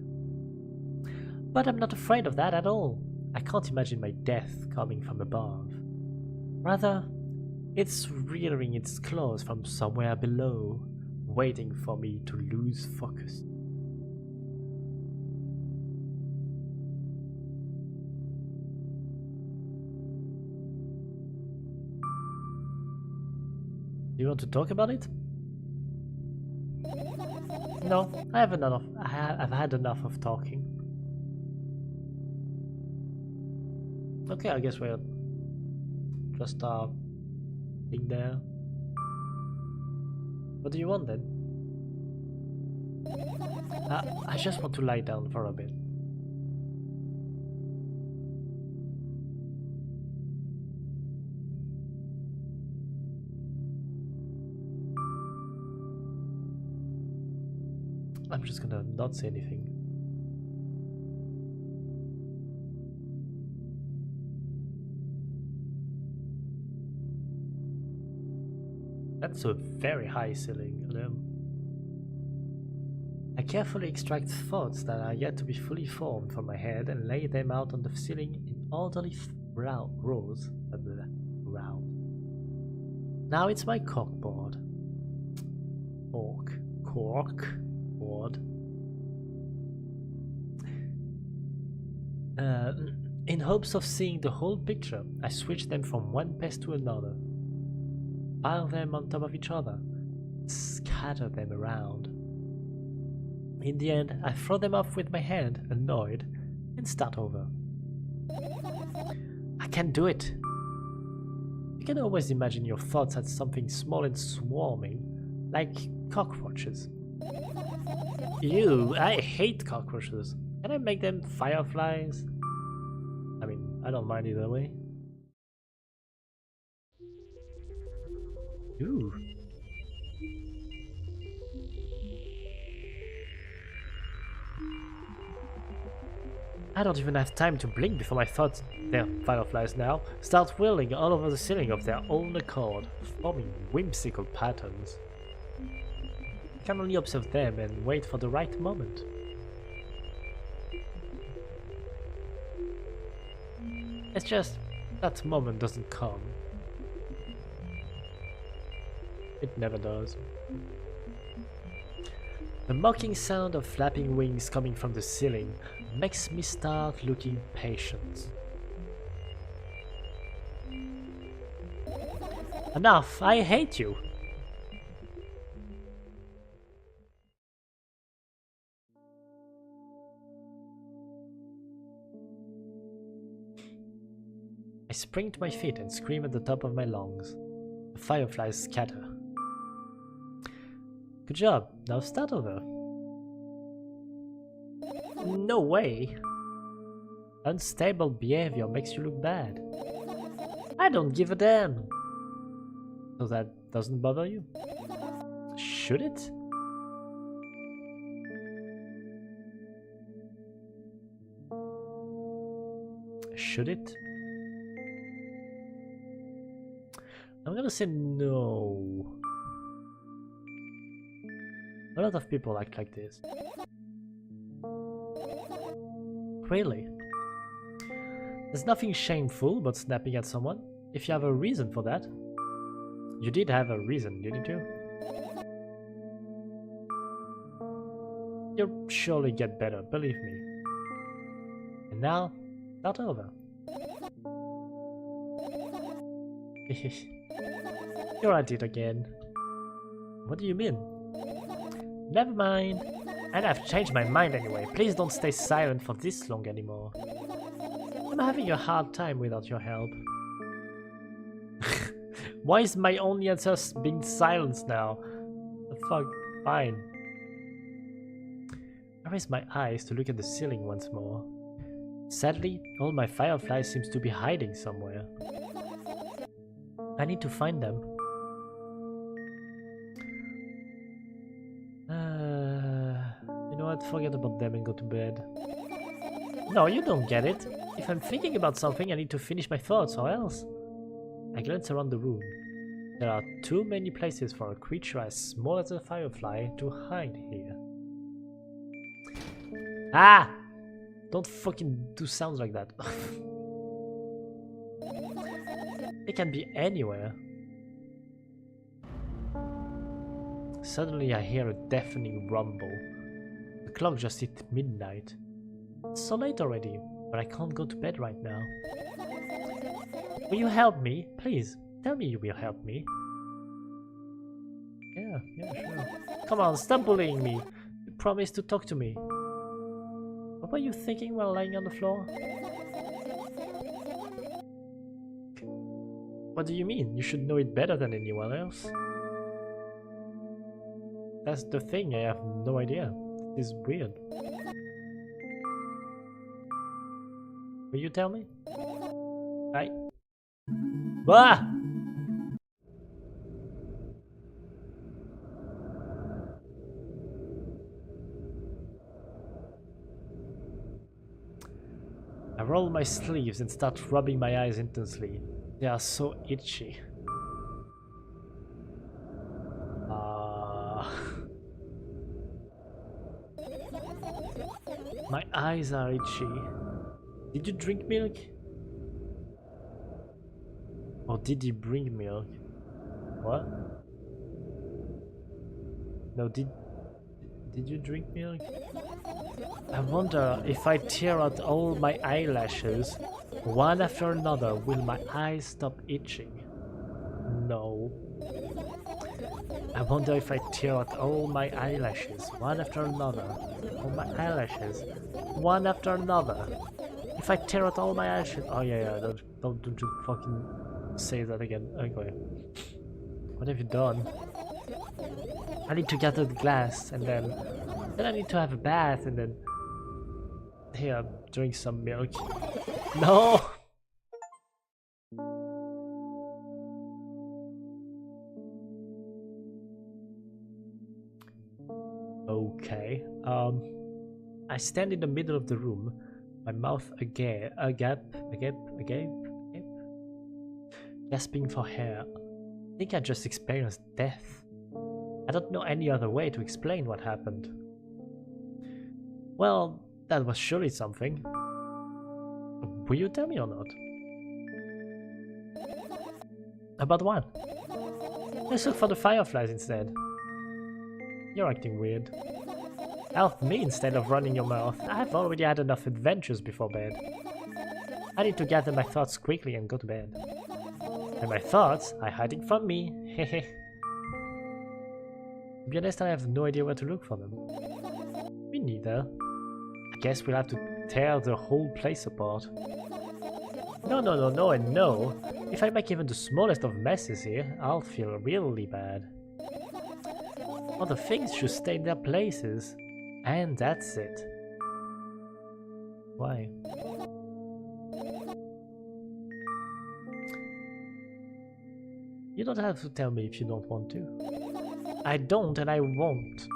But I'm not afraid of that at all. I can't imagine my death coming from above. Rather, it's rearing its claws from somewhere below, waiting for me to lose focus. Do you want to talk about it? No, I've had enough of talking. Okay, I guess we're just being there. What do you want then? I just want to lie down for a bit. I'm just gonna not say anything. That's a very high ceiling. I carefully extract thoughts that are yet to be fully formed from my head and lay them out on the ceiling in orderly rows. Now it's my corkboard. Corkboard. In hopes of seeing the whole picture, I switch them from one pest to another. Pile them on top of each other, scatter them around. In the end, I throw them off with my hand, annoyed, and start over. I can't do it. You can always imagine your thoughts as something small and swarming, like cockroaches. Ew, I hate cockroaches. Can I make them fireflies? I mean, I don't mind either way. Ooh. I don't even have time to blink before my thoughts, they're fireflies now, start whirling all over the ceiling of their own accord, forming whimsical patterns. I can only observe them and wait for the right moment. It's just, that moment doesn't come. It never does. The mocking sound of flapping wings coming from the ceiling makes me start looking patient. Enough! I hate you! I spring to my feet and scream at the top of my lungs. The fireflies scatter. Good job, now start over. No way! Unstable behavior makes you look bad. I don't give a damn! So that doesn't bother you? Should it? Should it? I'm gonna say no. A lot of people act like this. Really? There's nothing shameful about snapping at someone, if you have a reason for that. You did have a reason, didn't you? You'll surely get better, believe me. And now, start over. You're at it again. What do you mean? Never mind. And I've changed my mind anyway. Please don't stay silent for this long anymore. I'm having a hard time without your help. Why is my only answer being silenced now? The fuck? Fine. I raise my eyes to look at the ceiling once more. Sadly, all my fireflies seems to be hiding somewhere. I need to find them. You know what? Forget about them and go to bed. No, you don't get it. If I'm thinking about something, I need to finish my thoughts, or else. I glance around the room. There are too many places for a creature as small as a firefly to hide here. Ah! Don't fucking do sounds like that. It can be anywhere. Suddenly I hear a deafening rumble. The clock just hit midnight. It's so late already, but I can't go to bed right now. Will you help me? Please, tell me you will help me. Yeah, sure. Come on, stop bullying me. You promised to talk to me. What were you thinking while lying on the floor? What do you mean? You should know it better than anyone else. That's the thing, I have no idea. This is weird. Will you tell me? Ah! I roll my sleeves and start rubbing my eyes intensely. They are so itchy. My eyes are itchy. Did you drink milk? Or did you bring milk? What? No, did you drink milk? I wonder if I tear out all my eyelashes, one after another, will my eyes stop itching? No. I wonder if I tear out all my eyelashes, one after another. All my eyelashes, one after another. If I tear out all my eyelashes... Oh yeah, don't you fucking say that again. Okay. What have you done? I need to gather the glass, and then I need to have a bath, and then... Here, drink some milk. No! Okay. I stand in the middle of the room, my mouth agape, gasping for air. I think I just experienced death. I don't know any other way to explain what happened. Well, that was surely something. Will you tell me or not? About what? Let's look for the fireflies instead. You're acting weird. Help me instead of running your mouth. I've already had enough adventures before bed. I need to gather my thoughts quickly and go to bed. And my thoughts are hiding from me. Hehe. To be honest, I have no idea where to look for them. Me neither. I guess we'll have to tear the whole place apart. No, and no. If I make even the smallest of messes here, I'll feel really bad. All the things should stay in their places. And that's it. Why? You don't have to tell me if you don't want to. I don't and I won't.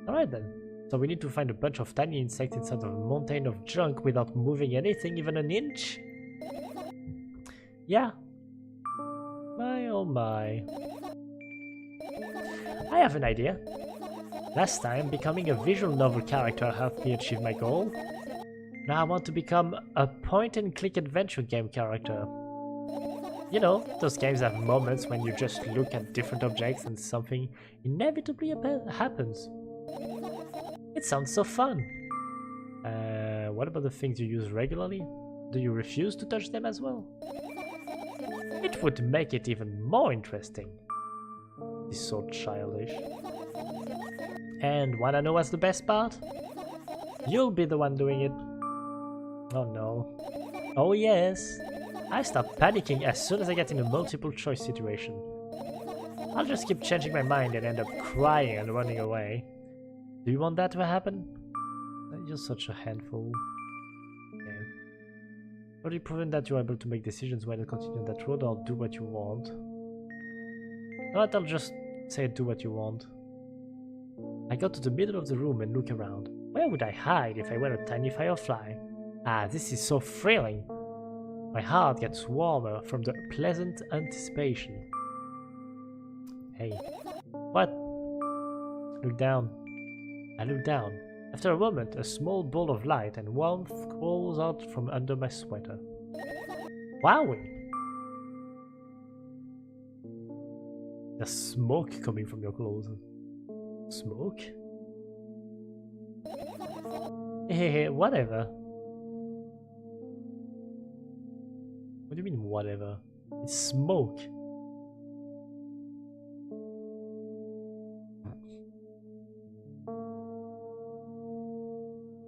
Alright then. So we need to find a bunch of tiny insects inside of a mountain of junk without moving anything even an inch? Yeah. My oh my. I have an idea. Last time, becoming a visual novel character helped me achieve my goal. Now I want to become a point-and-click adventure game character. You know, those games have moments when you just look at different objects and something inevitably happens. It sounds so fun. What about the things you use regularly? Do you refuse to touch them as well? It would make it even more interesting. It's so childish. And wanna know what's the best part? You'll be the one doing it. Oh no. Oh yes. I start panicking as soon as I get in a multiple choice situation. I'll just keep changing my mind and end up crying and running away. Do you want that to happen? You're such a handful. Okay. Already proven that you're able to make decisions whether to continue on that road or do what you want. But I'll just say do what you want. I go to the middle of the room and look around. Where would I hide if I were a tiny firefly? Ah, this is so thrilling. My heart gets warmer from the pleasant anticipation. Hey. What? Look down. I look down. After a moment, a small ball of light and warmth crawls out from under my sweater. Wowie! There's smoke coming from your clothes. Smoke? Hey, whatever. What do you mean, whatever? It's smoke.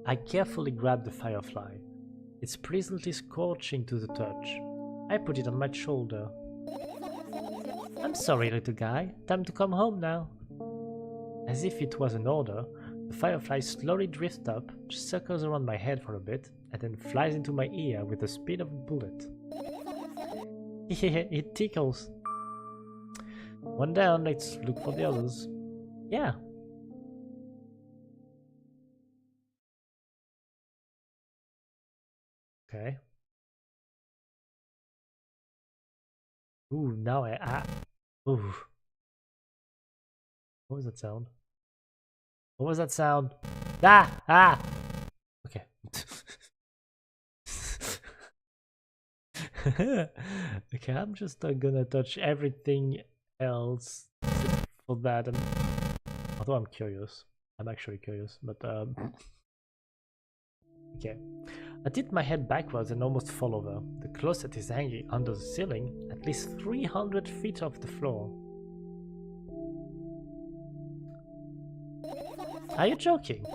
I carefully grab the firefly. It's pleasantly scorching to the touch. I put it on my shoulder. I'm sorry, little guy. Time to come home now. As if it was an order, the firefly slowly drifts up, circles around my head for a bit, and then flies into my ear with the speed of a bullet. It tickles. One down, let's look for the others. Yeah. Okay. Ooh, now ooh. What was that sound? What was that sound? Ah! Okay. Okay, I'm just gonna touch everything else except for that. And although I'm curious, I'm actually curious, but okay. I tipped my head backwards and almost fall over. The closet is hanging under the ceiling, at least 300 feet off the floor. Are you joking?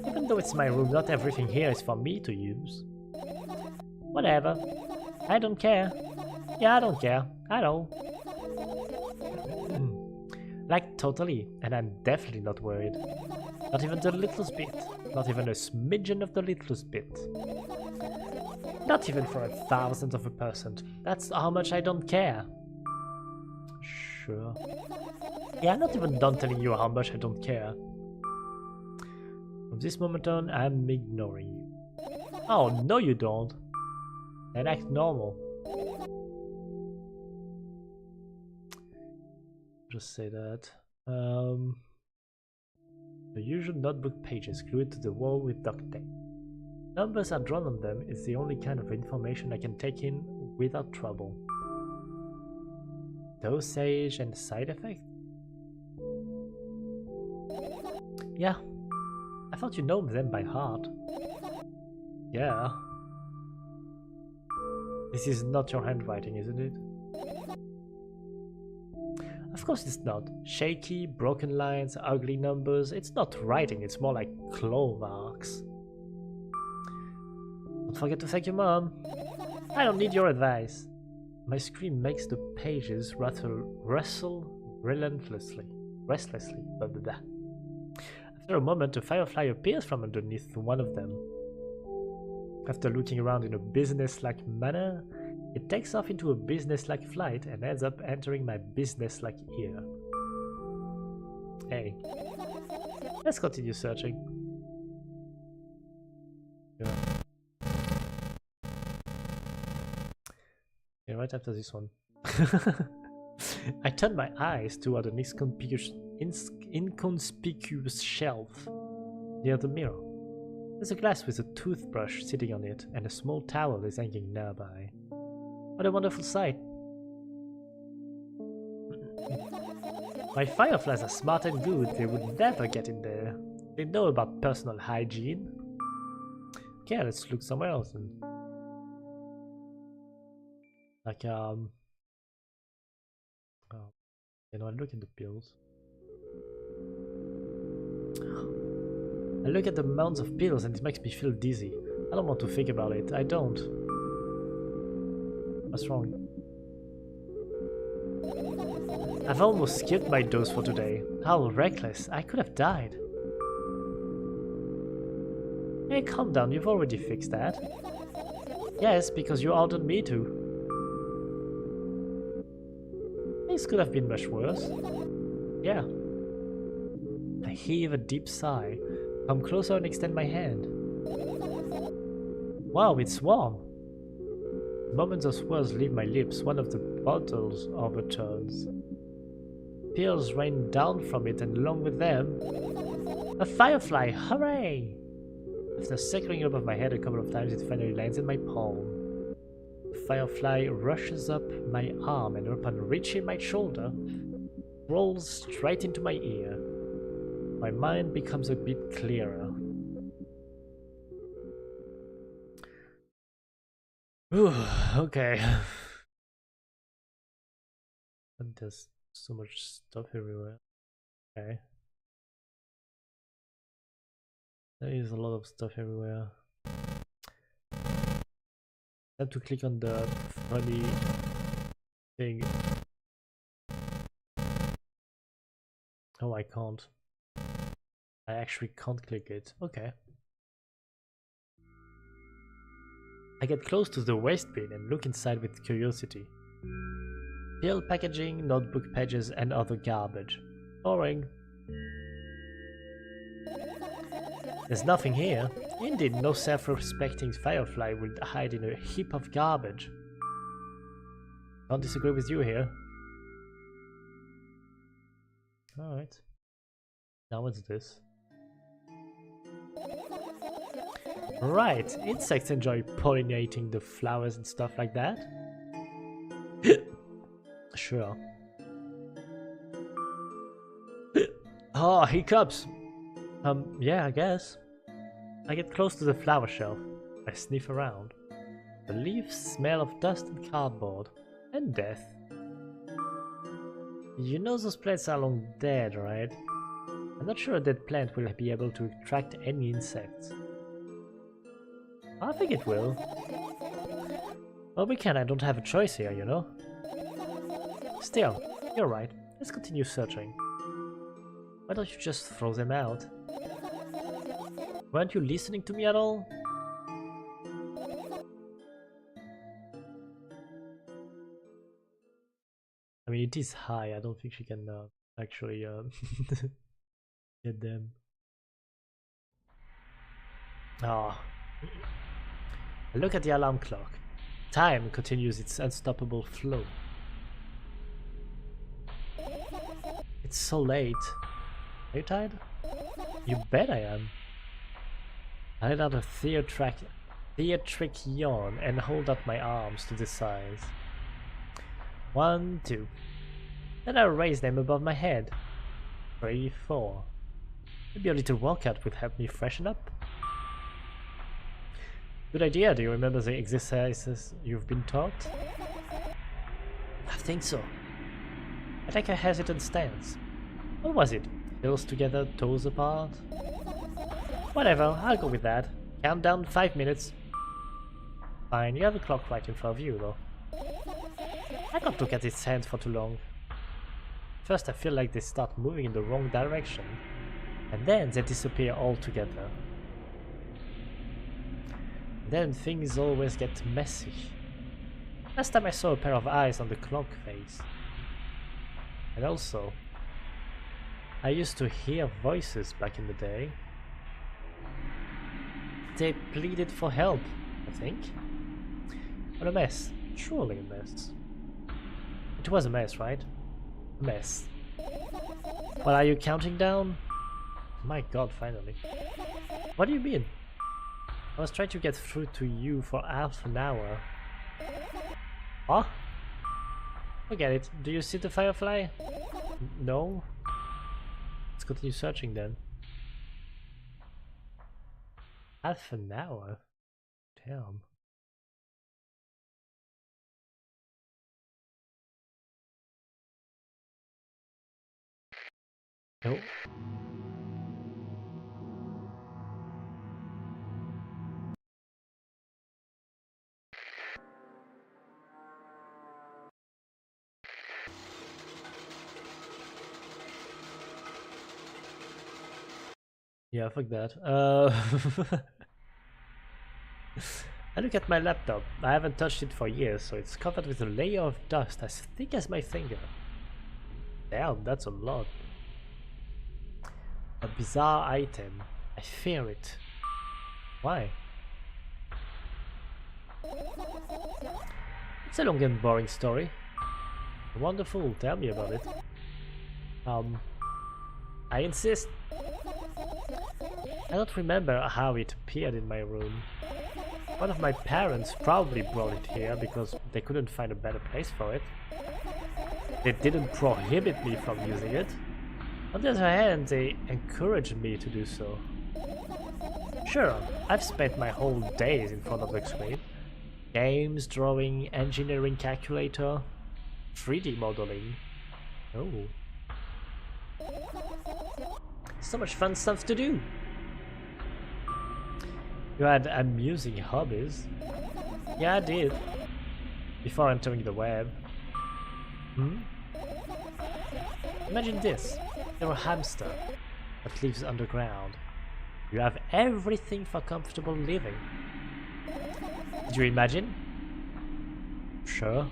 Even though it's my room, not everything here is for me to use. Whatever. I don't care. Yeah, I don't care. At all. Like, totally. And I'm definitely not worried. Not even the littlest bit. Not even a smidgen of the littlest bit. Not even for 1,000th of a percent. That's how much I don't care. Sure. Yeah, I'm not even done telling you how much I don't care. From this moment on, I'm ignoring you. Oh, no you don't. And act normal. Just say that. The usual notebook pages glued to the wall with duct tape. Numbers are drawn on them is the only kind of information I can take in without trouble. Dosage and side effect? Yeah. I thought you know them by heart. Yeah. This is not your handwriting, isn't it? Of course it's not. Shaky, broken lines, ugly numbers. It's not writing, it's more like claw marks. Don't forget to thank your mom. I don't need your advice. My scream makes the pages rustle restlessly. Blah, blah, blah. After a moment, a firefly appears from underneath one of them. After looking around in a business-like manner, it takes off into a business-like flight and ends up entering my business-like ear. Hey, let's continue searching. Yeah. Okay, right after this one. I turn my eyes toward an inconspicuous shelf near the mirror. There's a glass with a toothbrush sitting on it, and a small towel is hanging nearby. What a wonderful sight. My fireflies are smart and good, they would never get in there. They know about personal hygiene. Okay, let's look somewhere else then. Like, oh, you know, I look at the pills. I look at the mounds of pills and it makes me feel dizzy. I don't want to think about it. I don't. What's wrong? I've almost skipped my dose for today. How reckless. I could have died. Hey, calm down. You've already fixed that. Yes, because you ordered me to. This could have been much worse. Yeah. I heave a deep sigh. Come closer and extend my hand. Wow, it's warm. The moment those words leave my lips, one of the bottles overturns. Pills rain down from it, and along with them, A firefly! Hooray! After circling above my head a couple of times, it finally lands in my palm. The firefly rushes up my arm and upon reaching my shoulder, rolls straight into my ear. My mind becomes a bit clearer. Ooh, okay. And there's so much stuff everywhere. Okay. There is a lot of stuff everywhere. I have to click on the funny thing. Oh, I can't. I actually can't click it. Okay. I get close to the waste bin and look inside with curiosity. Pill packaging, notebook pages, and other garbage. Boring. There's nothing here. Indeed, no self-respecting firefly would hide in a heap of garbage. Can't disagree with you here. Alright. Now what's this? Right, insects enjoy pollinating the flowers and stuff like that. Sure. Oh, hiccups! Yeah, I guess. I get close to the flower shelf. I sniff around. The leaves smell of dust and cardboard. And death. You know those plants are long dead, right? I'm not sure a dead plant will be able to attract any insects. I think it will. Well, I don't have a choice here, you know? Still, you're right. Let's continue searching. Why don't you just throw them out? Weren't you listening to me at all? I mean, it is high. I don't think she can actually get them. Ah. Look at the alarm clock. Time continues its unstoppable flow. It's so late. Are you tired? You bet I am. I let out a theatric yawn and hold up my arms to the sides. 1, 2. Then I raise them above my head. 3, 4. Maybe a little workout would help me freshen up. Good idea. Do you remember the exercises you've been taught? I think so. I take a hesitant stance. What was it? Heels together, toes apart? Whatever, I'll go with that. Countdown 5 minutes. Fine, you have a clock right in front of you though. I can't look at its hands for too long. First I feel like they start moving in the wrong direction, and then they disappear altogether. Then things always get messy. Last time I saw a pair of eyes on the clock face. And also, I used to hear voices back in the day. They pleaded for help, I think. What a mess. Surely a mess. It was a mess, right? A mess. Well, are you counting down? My god, finally. What do you mean? I was trying to get through to you for half an hour. Huh? Forget it. Do you see the firefly? No? Let's continue searching then. Half an hour? Damn. Nope. Yeah, fuck that. I look at my laptop. I haven't touched it for years, so it's covered with a layer of dust as thick as my finger. Damn, that's a lot. A bizarre item. I fear it. Why? It's a long and boring story. Wonderful, tell me about it. I insist. I don't remember how it appeared in my room. One of my parents probably brought it here because they couldn't find a better place for it. They didn't prohibit me from using it. On the other hand, they encouraged me to do so. Sure, I've spent my whole days in front of the screen. Games, drawing, engineering calculator, 3D modeling. Oh. So much fun stuff to do! You had amusing hobbies. Yeah, I did. Before entering the web. Imagine this. You're a hamster that lives underground. You have everything for comfortable living. Did you imagine? Sure.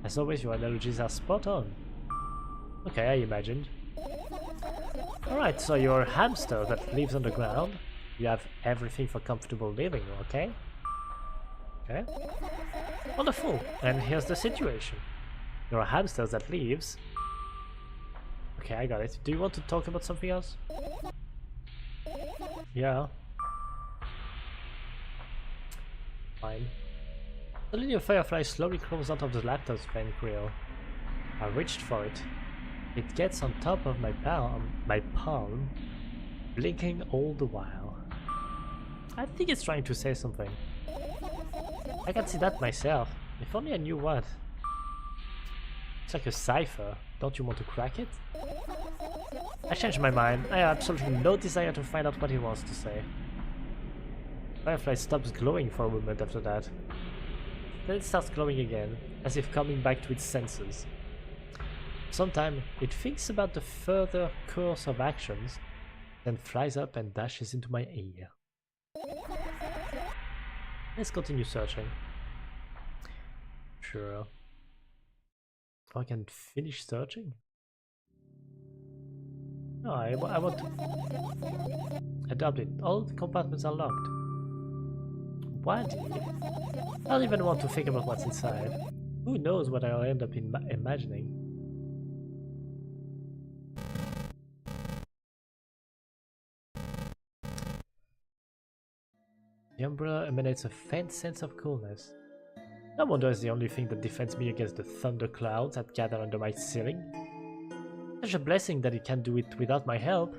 As always, your analogies are spot on. Okay, I imagined. Alright, so you're a hamster that lives underground. You have everything for comfortable living, okay? Okay. Wonderful. And here's the situation. You're a hamster that lives... Okay, I got it. Do you want to talk about something else? Yeah. Fine. Suddenly a firefly slowly crawls out of the laptop's vent grill. I reached for it. It gets on top of my palm, blinking all the while. I think it's trying to say something. I can see that myself. If only I knew what. It's like a cipher. Don't you want to crack it? I changed my mind. I have absolutely no desire to find out what he wants to say. Firefly stops glowing for a moment after that. Then it starts glowing again, as if coming back to its senses. Sometime it thinks about the further course of actions, then flies up and dashes into my ear. Let's continue searching. Sure. Oh, I can finish searching? No, I want to... Adopt it. All the compartments are locked. What? I don't even want to think about what's inside. Who knows what I'll end up imagining? The umbrella emanates a faint sense of coolness. No wonder it's the only thing that defends me against the thunder clouds that gather under my ceiling. Such a blessing that it can do it without my help.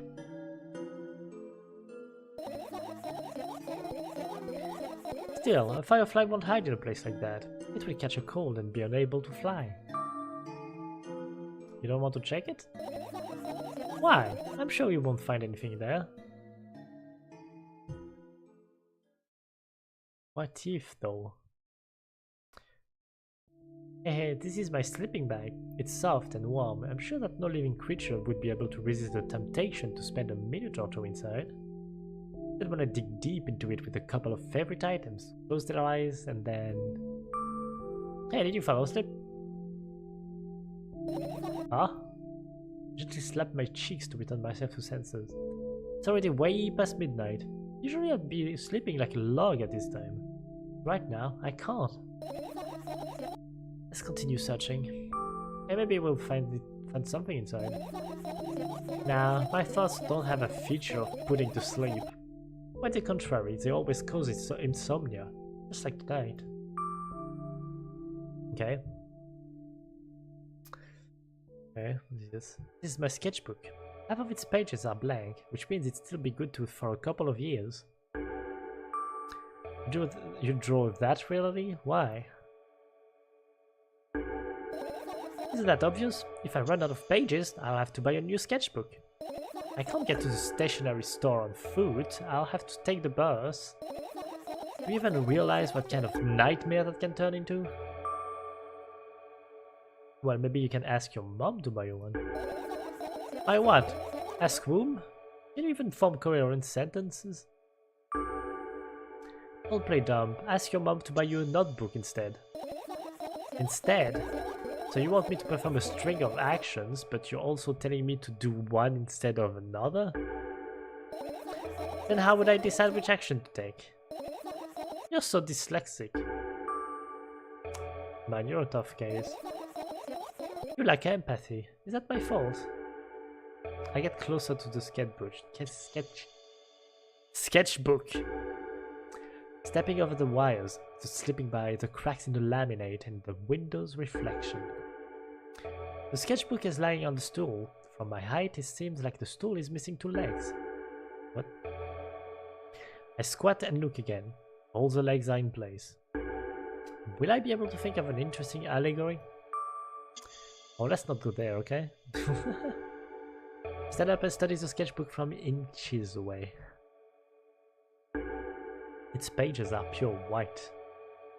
Still, a firefly won't hide in a place like that. It will catch a cold and be unable to fly. You don't want to check it? Why? I'm sure you won't find anything there. What if, though? Hey, this is my sleeping bag. It's soft and warm. I'm sure that no living creature would be able to resist the temptation to spend a minute or two inside. Then when I dig deep into it with a couple of favorite items, close their eyes, and then... Hey, did you fall asleep? Huh? Gently slap my cheeks to return myself to senses. It's already way past midnight. Usually I'd be sleeping like a log at this time. Right now, I can't. Let's continue searching. And maybe we'll find something inside. Nah, my thoughts don't have a feature of putting to sleep. Quite the contrary, they always cause insomnia, just like tonight. Okay. Okay, what is this? This is my sketchbook. Half of its pages are blank, which means it'd still be good for a couple of years. You draw that really? Why? Isn't that obvious? If I run out of pages, I'll have to buy a new sketchbook. I can't get to the stationery store on foot, I'll have to take the bus. Do you even realize what kind of nightmare that can turn into? Well, maybe you can ask your mom to buy you one. Buy what? Ask whom? Can you even form coherent sentences? Don't play dumb, ask your mom to buy you a notebook instead. Instead? So you want me to perform a string of actions, but you're also telling me to do one instead of another? Then how would I decide which action to take? You're so dyslexic. Man, you're a tough case. You lack empathy. Is that my fault? I get closer to the sketchbook. Stepping over the wires, slipping by the cracks in the laminate and the window's reflection. The sketchbook is lying on the stool. From my height, it seems like the stool is missing 2 legs. What? I squat and look again. All the legs are in place. Will I be able to think of an interesting allegory? Oh, let's not go there, okay? Stand up and study the sketchbook from inches away. Its pages are pure white.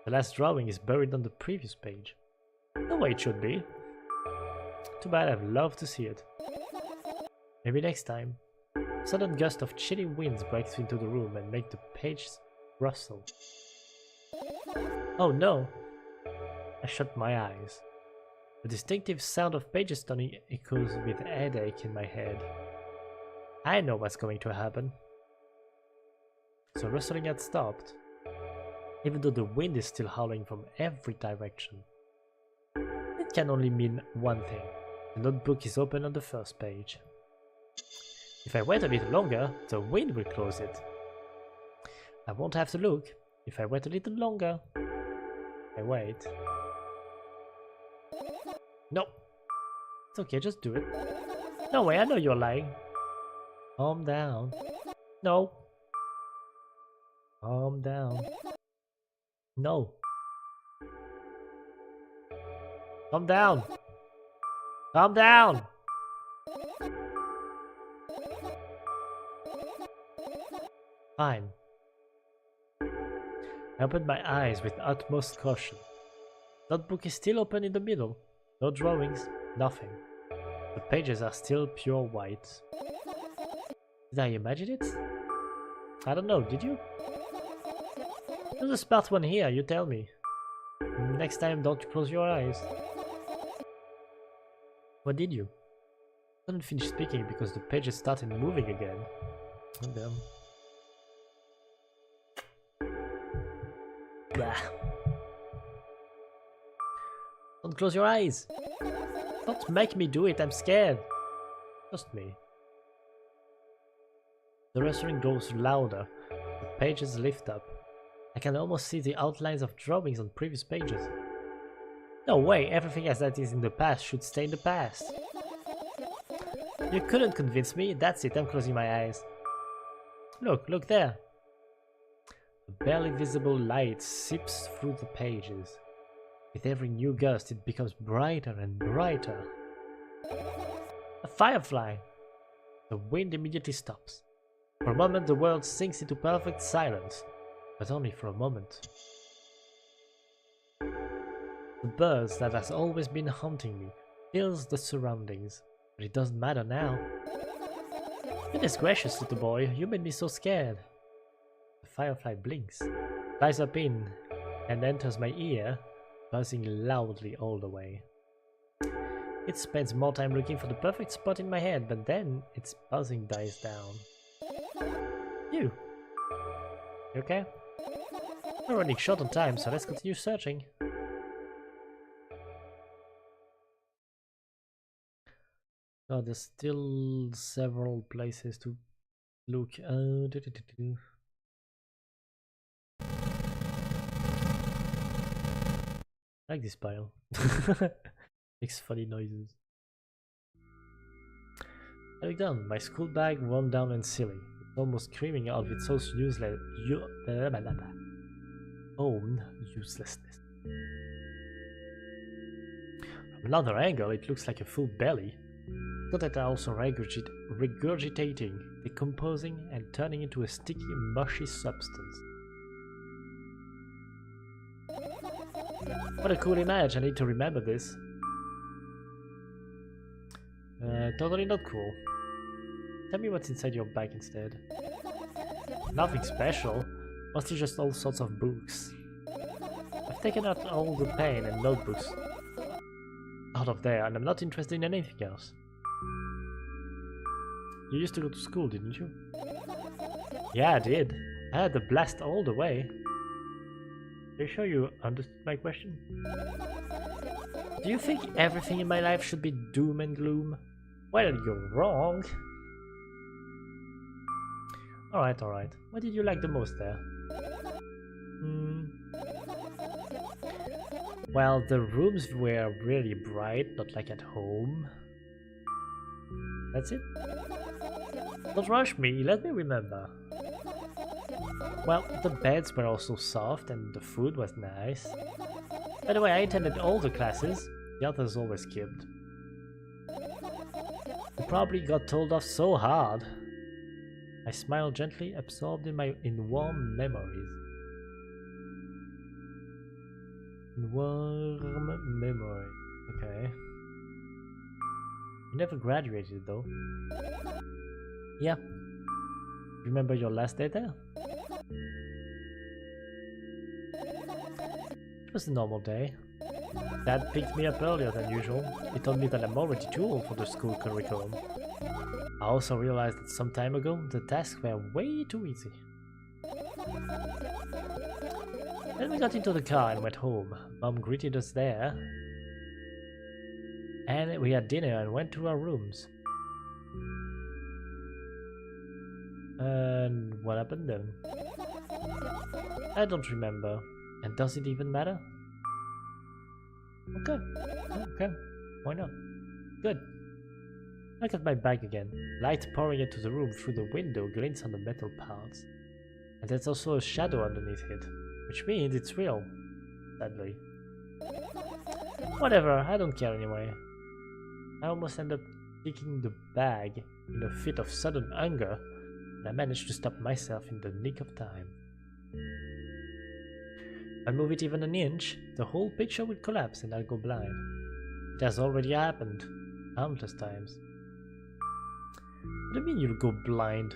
The last drawing is buried on the previous page. The way it should be. Too bad, I'd love to see it. Maybe next time. A sudden gust of chilly winds breaks into the room and make the pages rustle. Oh no! I shut my eyes. The distinctive sound of pages turning echoes with a headache in my head. I know what's going to happen. The rustling had stopped, even though the wind is still howling from every direction. It can only mean one thing. The notebook is open on the first page. If I wait a little longer, the wind will close it. I won't have to look. If I wait a little longer, I wait. No. It's okay, just do it. No way, I know you're lying. Calm down. No. Calm down. No. Calm down. Calm down. Fine. I opened my eyes with utmost caution. Notebook is still open in the middle. No drawings, nothing. The pages are still pure white. Did I imagine it? I don't know, did you? There's a smart one here, you tell me. Next time don't close your eyes. What did you? I couldn't finish speaking because the pages started moving again. Oh damn. Blah. Don't close your eyes! Don't make me do it, I'm scared! Trust me. The rustling grows louder. The pages lift up. I can almost see the outlines of drawings on previous pages. No way, everything as that is in the past should stay in the past. You couldn't convince me, that's it, I'm closing my eyes. Look there. A barely visible light seeps through the pages. With every new gust it becomes brighter and brighter. A firefly! The wind immediately stops. For a moment the world sinks into perfect silence, but only for a moment. The buzz that has always been haunting me fills the surroundings, but it doesn't matter now. Goodness gracious, little boy, you made me so scared. The firefly blinks, flies up in, and enters my ear, buzzing loudly all the way. It spends more time looking for the perfect spot in my head, but then its buzzing dies down. You okay? We're running short on time, so let's continue searching. Oh, there's still several places to look. I like this pile. Makes funny noises. I look down. My school bag run down and silly. It's almost screaming out of its own uselessness. From another angle, it looks like a full belly. Contents are also regurgitating, decomposing, and turning into a sticky, mushy substance. What a cool image, I need to remember this. Totally not cool. Tell me what's inside your bag instead. Nothing special, mostly just all sorts of books. I've taken out all the pen and notebooks out of there, and I'm not interested in anything else. You used to go to school, didn't you? Yeah, I did. I had a blast all the way. Are you sure you understood my question? Do you think everything in my life should be doom and gloom? Well, you're wrong. Alright, alright. What did you like the most there? Well, the rooms were really bright, not like at home. That's it? Don't rush me, let me remember. Well, the beds were also soft and the food was nice. By the way, I attended all the classes, the others always skipped. You probably got told off so hard. I smiled gently, absorbed in warm memories. Warm memory. Okay. You never graduated though. Yeah. Remember your last day there? It was a normal day. Dad picked me up earlier than usual. He told me that I'm already too old for the school curriculum. I also realized that some time ago, the tasks were way too easy. Then we got into the car and went home. Mom greeted us there. And we had dinner and went to our rooms. And what happened then? I don't remember. And does it even matter? Okay. Okay. Why not? Good. I got my bag again. Light pouring into the room through the window glints on the metal parts. And there's also a shadow underneath it, which means it's real. Sadly. Whatever, I don't care anyway. I almost ended up taking the bag in a fit of sudden anger, and I managed to stop myself in the nick of time. If I move it even an inch, the whole picture will collapse and I'll go blind. It has already happened, countless times. What do you mean you'll go blind?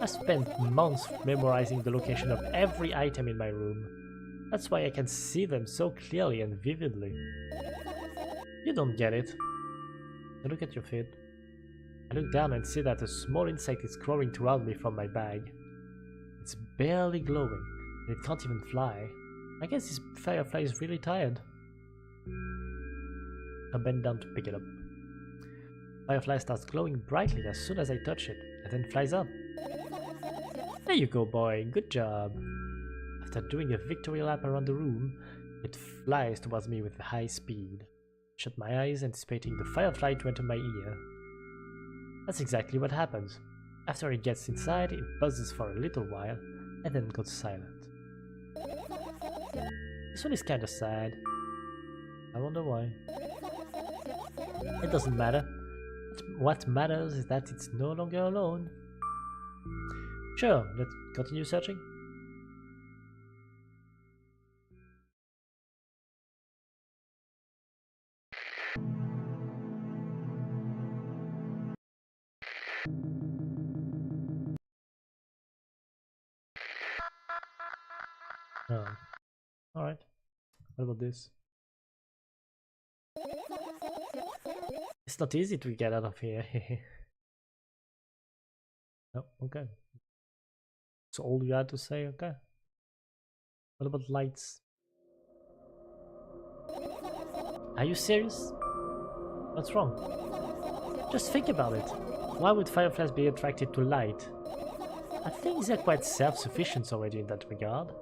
I spent months memorizing the location of every item in my room. That's why I can see them so clearly and vividly. You don't get it. I look at your feet. I look down and see that a small insect is crawling toward me from my bag. It's barely glowing, and it can't even fly. I guess this firefly is really tired. I bend down to pick it up. Firefly starts glowing brightly as soon as I touch it, and then flies up. There you go, boy, good job. After doing a victory lap around the room, it flies towards me with high speed. I shut my eyes, anticipating the firefly to enter my ear. That's exactly what happens. After it gets inside, it buzzes for a little while, and then goes silent. This one is kinda sad. I wonder why. It doesn't matter. What matters is that it's no longer alone. Sure, let's continue searching. Oh. Alright. What about this? It's not easy to get out of here. Oh, okay. That's all you had to say, okay. What about lights? Are you serious? What's wrong? Just think about it. Why would fireflies be attracted to light? I think they're quite self-sufficient already in that regard.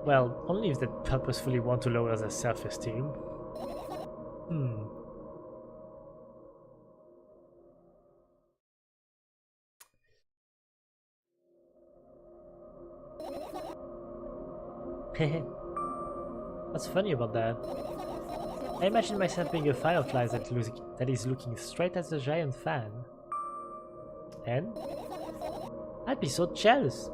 Well, only if they purposefully want to lower their self-esteem. Hehe. What's funny about that? I imagine myself being a firefly that is looking straight at the giant fan. And? I'd be so jealous.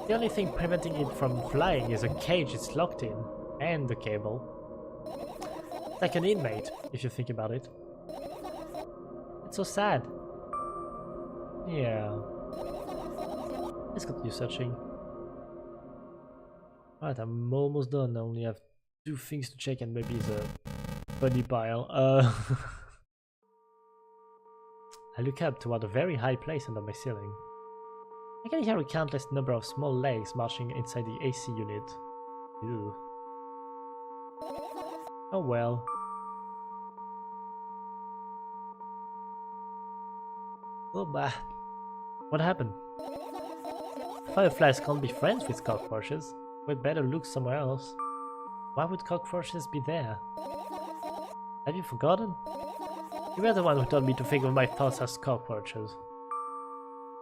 The only thing preventing it from flying is a cage it's locked in, and the cable. Like an inmate, if you think about it. It's so sad. Yeah. Let's continue searching. Alright, I'm almost done. I only have 2 things to check and maybe the bunny pile. I look up toward a very high place under my ceiling. I can hear a countless number of small legs marching inside the AC unit. Ew. Oh well. Oh bah. What happened? Fireflies can't be friends with cockroaches. We'd better look somewhere else. Why would cockroaches be there? Have you forgotten? You were the one who told me to think of my thoughts as cockroaches.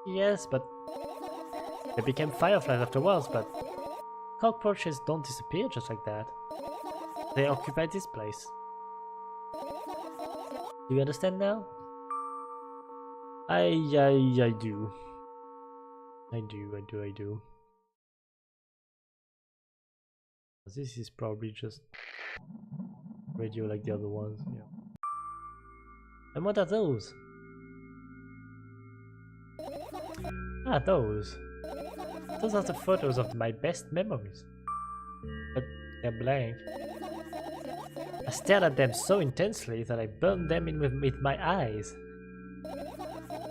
Yes, but they became fireflies afterwards, but cockroaches don't disappear just like that. They occupy this place. Do you understand now? I do. I do. This is probably just radio like the other ones, yeah. And what are those? Ah, those. Those are the photos of my best memories. But they're blank. I stared at them so intensely that I burned them in with my eyes.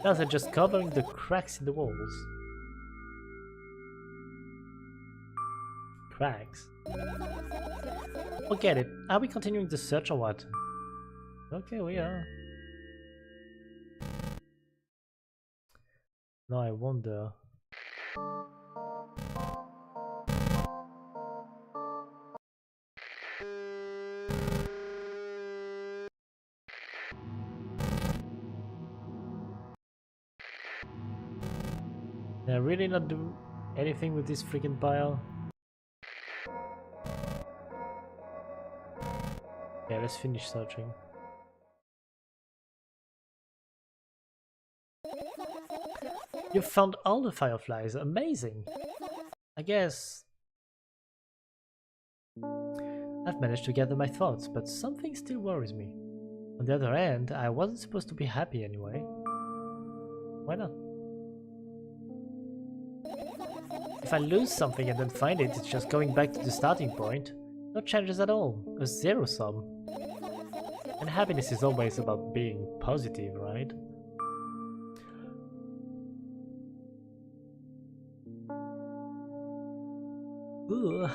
Now they're just covering the cracks in the walls. Cracks? Forget it. Are we continuing the search or what? Okay, we are. Now I wonder. Can I really not do anything with this freaking pile? Yeah, let's finish searching. You found all the fireflies, amazing! I guess I've managed to gather my thoughts, but something still worries me. On the other hand, I wasn't supposed to be happy anyway. Why not? If I lose something and then find it, it's just going back to the starting point. No changes at all, a zero sum. And happiness is always about being positive, right? Ugh.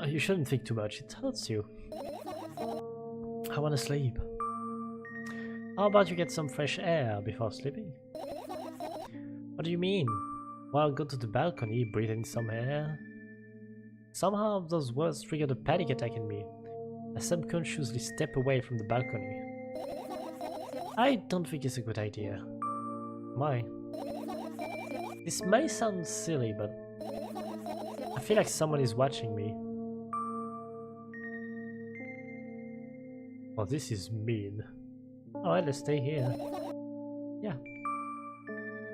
You shouldn't think too much, it hurts you. I wanna sleep. How about you get some fresh air before sleeping? What do you mean? Well, go to the balcony, breathe in some air. Somehow those words triggered a panic attack in me. I subconsciously step away from the balcony. I don't think it's a good idea. Why? This may sound silly, but I feel like someone is watching me. Oh, this is mean. Alright, let's stay here. Yeah.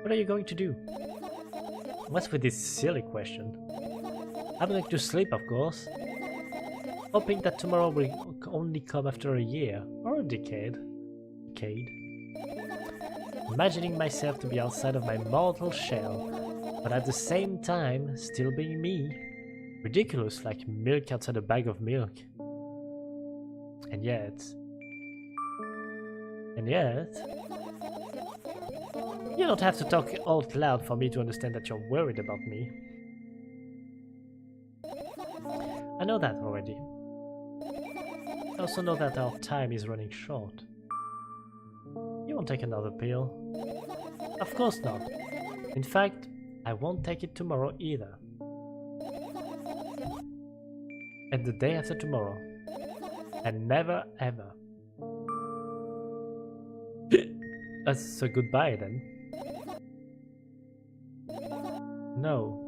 What are you going to do? What's with this silly question? I'm going to sleep, of course. Hoping that tomorrow will only come after a year or a decade. Imagining myself to be outside of my mortal shell, but at the same time still being me. Ridiculous, like milk outside a bag of milk. And yet, you don't have to talk out loud for me to understand that you're worried about me. I know that already. I also know that our time is running short. You won't take another pill? Of course not. In fact, I won't take it tomorrow either. And the day after tomorrow. And never ever. That's a goodbye then. No.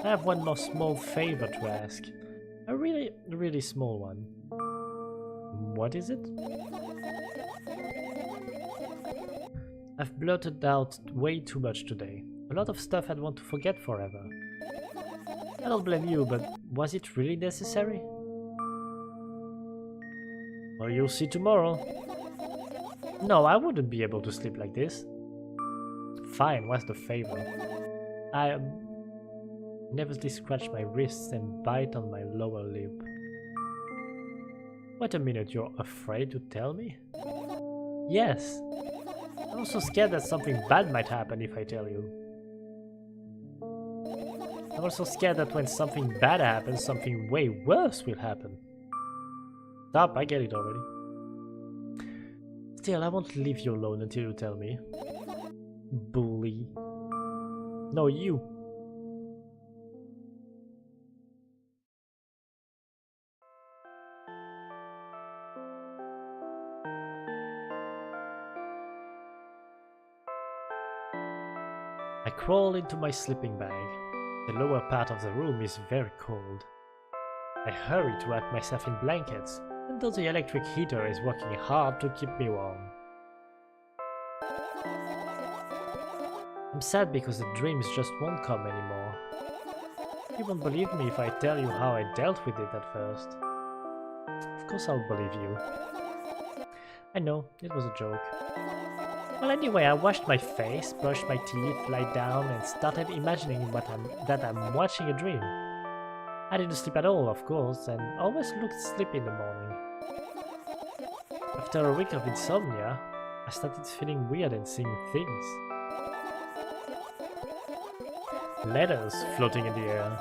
I have one more small favor to ask. A really small one. What is it? I've blurted out way too much today. A lot of stuff I'd want to forget forever. I don't blame you, but was it really necessary? Well, you'll see tomorrow. No, I wouldn't be able to sleep like this. Fine, what's the favor? I nervously scratch my wrists and bite on my lower lip. Wait a minute, you're afraid to tell me? Yes. I'm also scared that something bad might happen if I tell you. I'm also scared that when something bad happens, something way worse will happen. Stop, I get it already. Still, I won't leave you alone until you tell me. Bully. No, you. I crawl into my sleeping bag. The lower part of the room is very cold. I hurry to wrap myself in blankets, and though the electric heater is working hard to keep me warm. I'm sad because the dreams just won't come anymore. You won't believe me if I tell you how I dealt with it at first. Of course I'll believe you. I know, it was a joke. Well, anyway, I washed my face, brushed my teeth, lied down, and started imagining that I'm watching a dream. I didn't sleep at all, of course, and always looked sleepy in the morning. After a week of insomnia, I started feeling weird and seeing things. Letters floating in the air,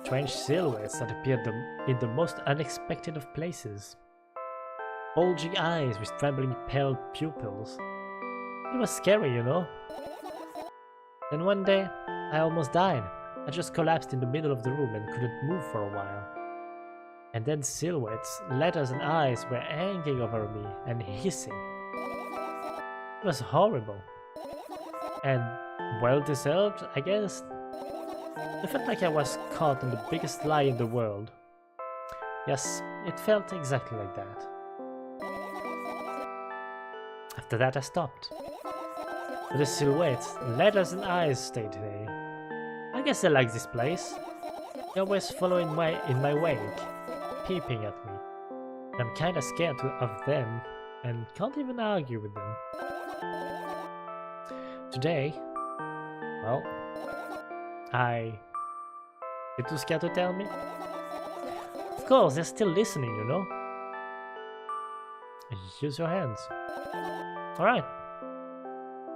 strange silhouettes that appeared in the most unexpected of places. Bulging eyes with trembling pale pupils. It was scary, you know. Then one day, I almost died. I just collapsed in the middle of the room and couldn't move for a while. And then silhouettes, letters and eyes were hanging over me and hissing. It was horrible. And well deserved, I guess. I felt like I was caught in the biggest lie in the world. Yes, it felt exactly like that. After that I stopped. But the silhouettes, letters and eyes stayed there. I guess they like this place. They're always following in my wake, peeping at me. And I'm kinda scared of them and can't even argue with them. Today, well, You're too scared to tell me? Of course, they're still listening, you know? Use your hands. Alright.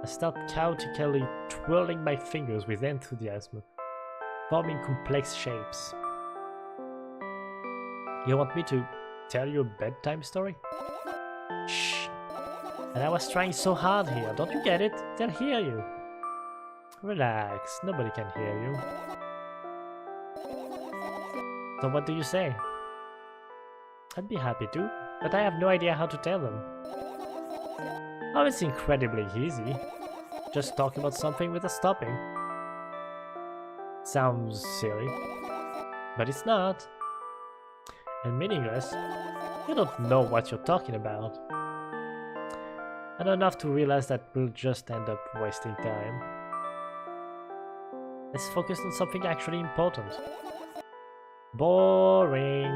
I start chaotically twirling my fingers with enthusiasm, forming complex shapes. You want me to tell you a bedtime story? Shh. And I was trying so hard here, don't you get it? They'll hear you. Relax, nobody can hear you. So what do you say? I'd be happy to, but I have no idea how to tell them. Oh, it's incredibly easy. Just talk about something with a stopping. Sounds silly, but it's not. And meaningless. You don't know what you're talking about. I know enough to realize that we'll just end up wasting time. Let's focus on something actually important. Boring.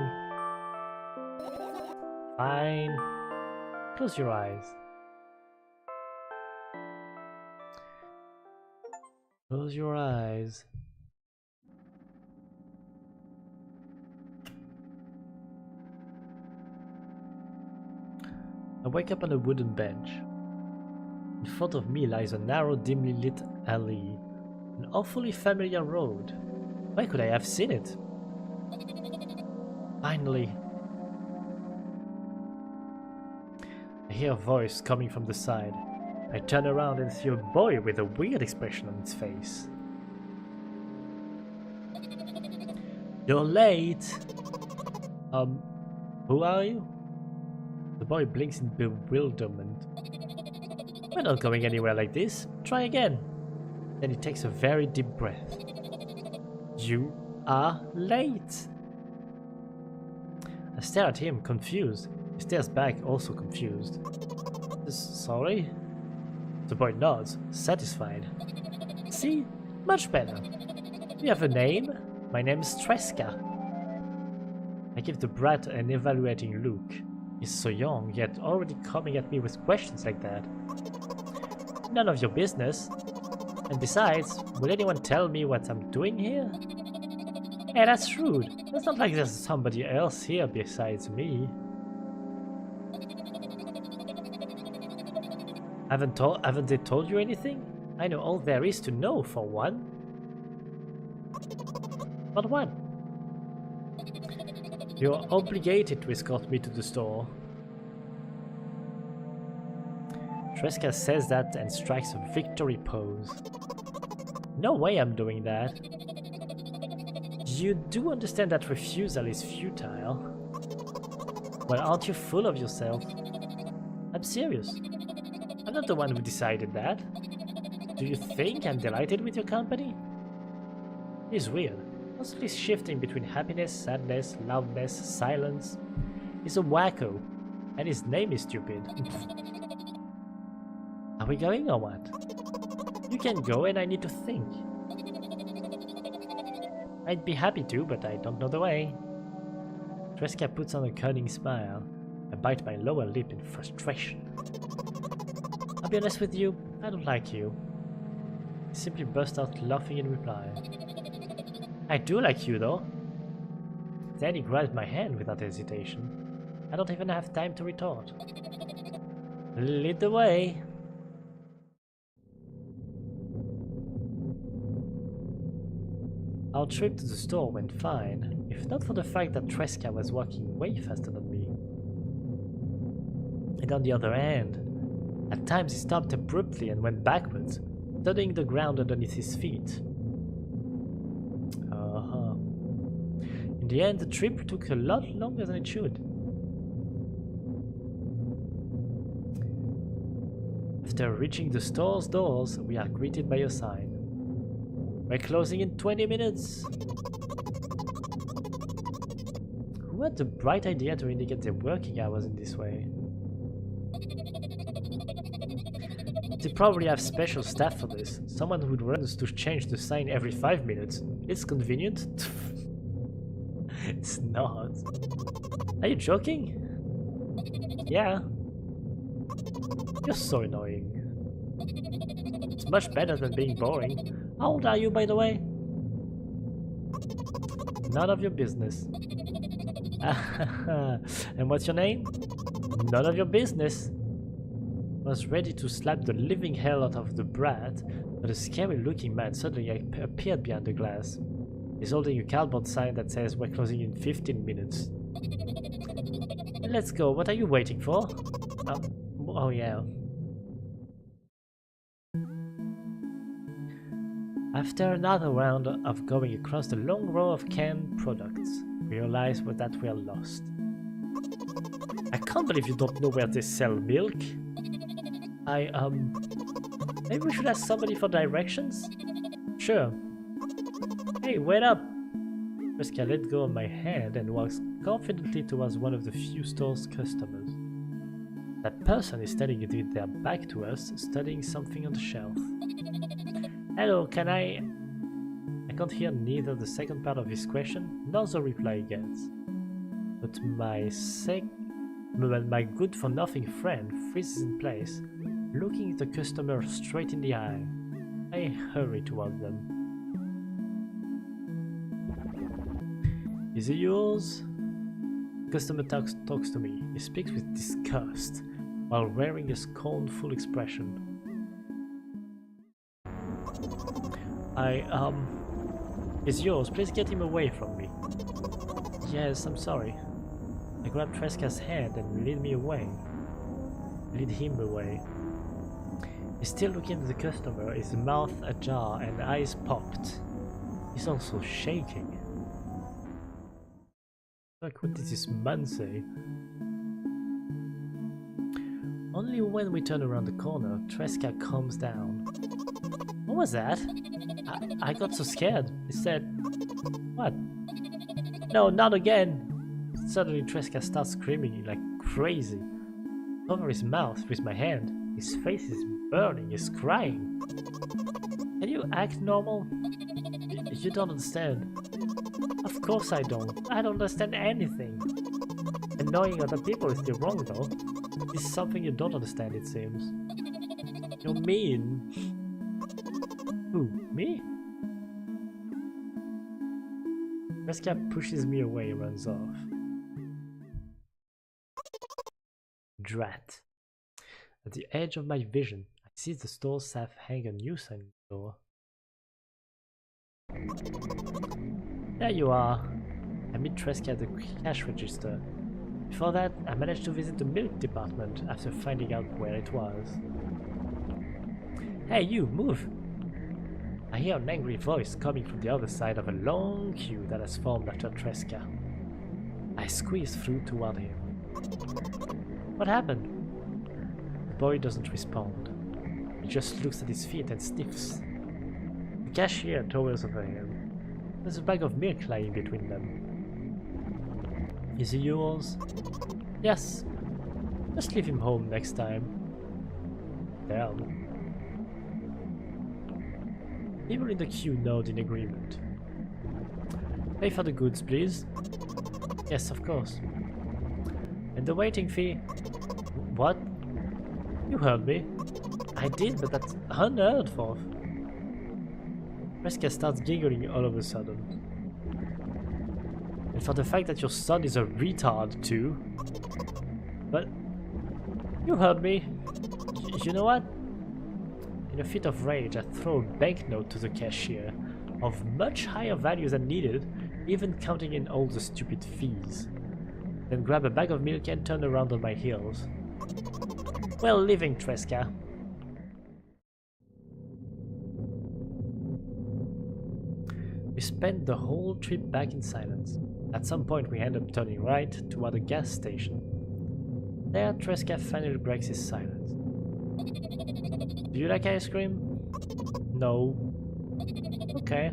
Fine. Close your eyes. Close your eyes. I wake up on a wooden bench. In front of me lies a narrow, dimly lit alley. An awfully familiar road. Why could I have seen it? Finally. I hear a voice coming from the side. I turn around and see a boy with a weird expression on its face. You're late! Who are you? The boy blinks in bewilderment. We're not going anywhere like this. Try again. Then he takes a very deep breath. You are late. I stare at him, confused. He stares back, also confused. Sorry? The boy nods, satisfied. See? Much better. You have a name? My name is Treska. I give the brat an evaluating look. He's so young, yet already coming at me with questions like that. None of your business. And besides, would anyone tell me what I'm doing here? Hey, that's rude. It's not like there's somebody else here besides me. Haven't they told you anything? I know all there is to know, for one. But what? You're obligated to escort me to the store. Treska says that and strikes a victory pose. No way I'm doing that. You do understand that refusal is futile. Well, aren't you full of yourself? I'm serious. I'm not the one who decided that. Do you think I'm delighted with your company? He's weird, constantly shifting between happiness, sadness, loudness, silence. He's a wacko, and his name is stupid. Are we going or what? You can go and I need to think. I'd be happy to, but I don't know the way. Treska puts on a cunning smile. I bite my lower lip in frustration. I'll be honest with you, I don't like you. He simply burst out laughing in reply. I do like you though. Then he grabs my hand without hesitation. I don't even have time to retort. Lead the way. Our trip to the store went fine, if not for the fact that Treska was walking way faster than me. And on the other hand, at times he stopped abruptly and went backwards, studying the ground underneath his feet. In the end, the trip took a lot longer than it should. After reaching the store's doors, we are greeted by a sign. We're closing in 20 minutes! Who had the bright idea to indicate their working hours in this way? They probably have special staff for this. Someone who runs to change the sign every 5 minutes. It's convenient. It's not. Are you joking? Yeah. You're so annoying. It's much better than being boring. How old are you, by the way? None of your business. And what's your name? None of your business. I was ready to slap the living hell out of the brat, but a scary-looking man suddenly appeared behind the glass. He's holding a cardboard sign that says we're closing in 15 minutes. Let's go. What are you waiting for? Oh yeah. After another round of going across the long row of canned products, we realize that we are lost. I can't believe you don't know where they sell milk. Maybe we should ask somebody for directions? Sure. Hey, wait up! Treska let go of my hand and walks confidently towards one of the few store's customers. That person is standing with their back to us, studying something on the shelf. Hello, can I can't hear neither the second part of his question nor the reply he gets. But my good-for-nothing friend freezes in place, looking the customer straight in the eye. I hurry toward them. Is it yours? The customer talks to me. He speaks with disgust, while wearing a scornful expression. It's yours. Please get him away from me. Yes, I'm sorry. I grabbed Treska's hand and lead him away. He's still looking at the customer, his mouth ajar and eyes popped. He's also shaking. Like, what did this man say? Only when we turn around the corner, Treska calms down. What was that? I got so scared. He said, what? No, not again! Suddenly Treska starts screaming like crazy. Over his mouth with my hand. His face is burning, he's crying. Can you act normal? You don't understand. Of course I don't. I don't understand anything. Annoying other people is still wrong though. This is something you don't understand, it seems. You're mean. Who? Me? Treska pushes me away and runs off. Drat. At the edge of my vision, I see the store staff hang a new sign on the door. There you are. I meet Treska at the cash register. Before that, I managed to visit the milk department after finding out where it was. Hey you, move! I hear an angry voice coming from the other side of a long queue that has formed after Treska. I squeeze through toward him. What happened? The boy doesn't respond. He just looks at his feet and sniffs. The cashier towers over him. There's a bag of milk lying between them. Is he yours? Yes. Just leave him home next time. Damn. People in the queue nod in agreement. Pay for the goods, please. Yes, of course. And the waiting fee? What? You heard me. I did, but that's unheard of. Treska starts giggling all of a sudden. And for the fact that your son is a retard too. But you heard me. You know what? In a fit of rage, I throw a banknote to the cashier of much higher value than needed, even counting in all the stupid fees. Then grab a bag of milk and turn around on my heels. Well living, Treska. We spent the whole trip back in silence. At some point we end up turning right toward a gas station. There, Treska finally breaks his silence. Do you like ice cream? No. Okay.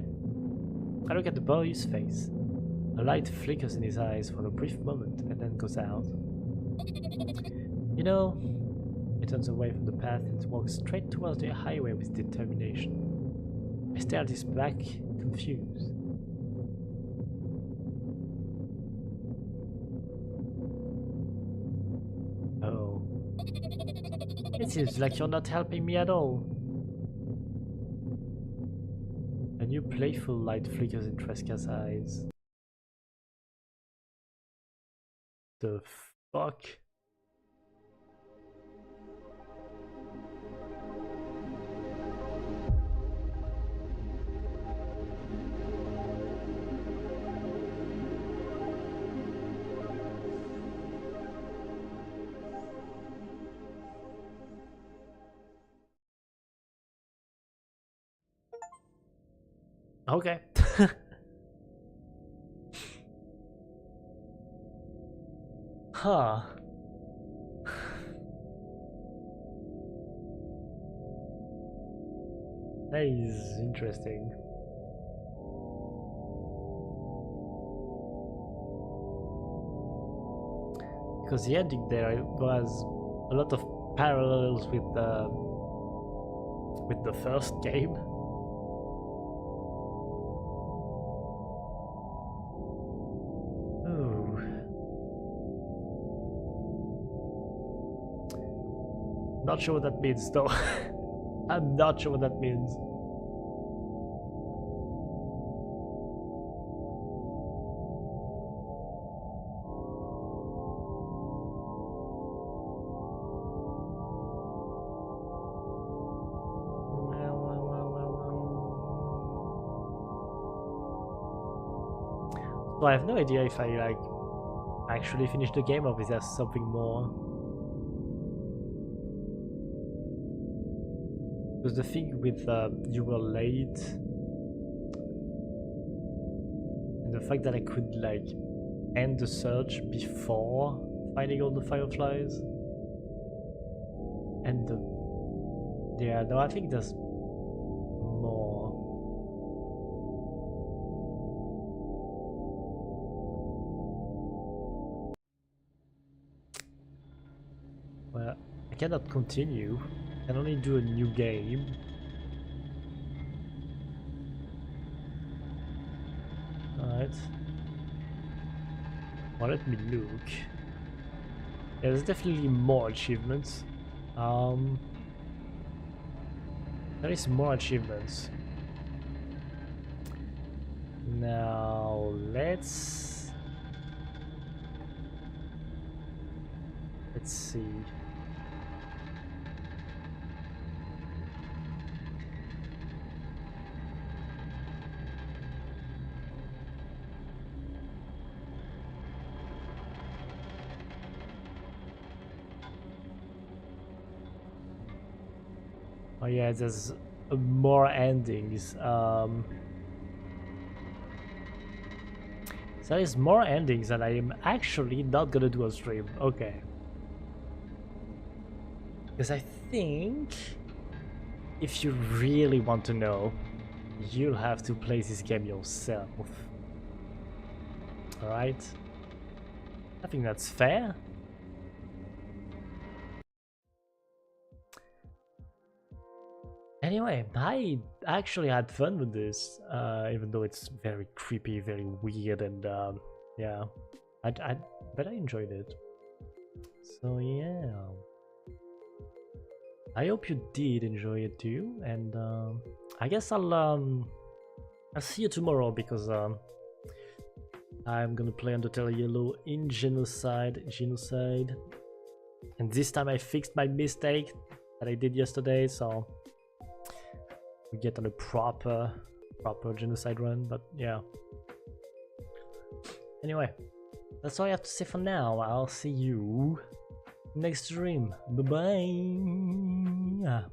I look at the boy's face. A light flickers in his eyes for a brief moment and then goes out. You know, he turns away from the path and walks straight towards the highway with determination. I stare at his back, confused. Oh. It seems like you're not helping me at all. A new playful light flickers in Treska's eyes. The fuck? Okay. Huh. That is interesting. Because the ending there was a lot of parallels with the first game. Not sure what that means though. I'm not sure what that means. So I have no idea if I like actually finished the game or if there's something more. Because the thing with you were late and the fact that I could like end the search before finding all the fireflies and the no, I think there's more. Well, I cannot continue. I can only do a new game. Alright. Well, let me look. Yeah, there's definitely more achievements. There is more achievements. Now, let's see. Oh yeah, there's more endings. There is more endings and I am actually not gonna do a stream. Okay. Because I think if you really want to know, you'll have to play this game yourself. Alright? I think that's fair. Anyway, I actually had fun with this, even though it's very creepy, very weird, and yeah, but I enjoyed it. So yeah, I hope you did enjoy it too, and I guess I'll see you tomorrow because I'm gonna play Undertale Yellow in Genocide, and this time I fixed my mistake that I did yesterday, so we get on a proper Genocide run. But yeah, anyway, that's all I have to say for now. I'll see you next stream. Bye bye.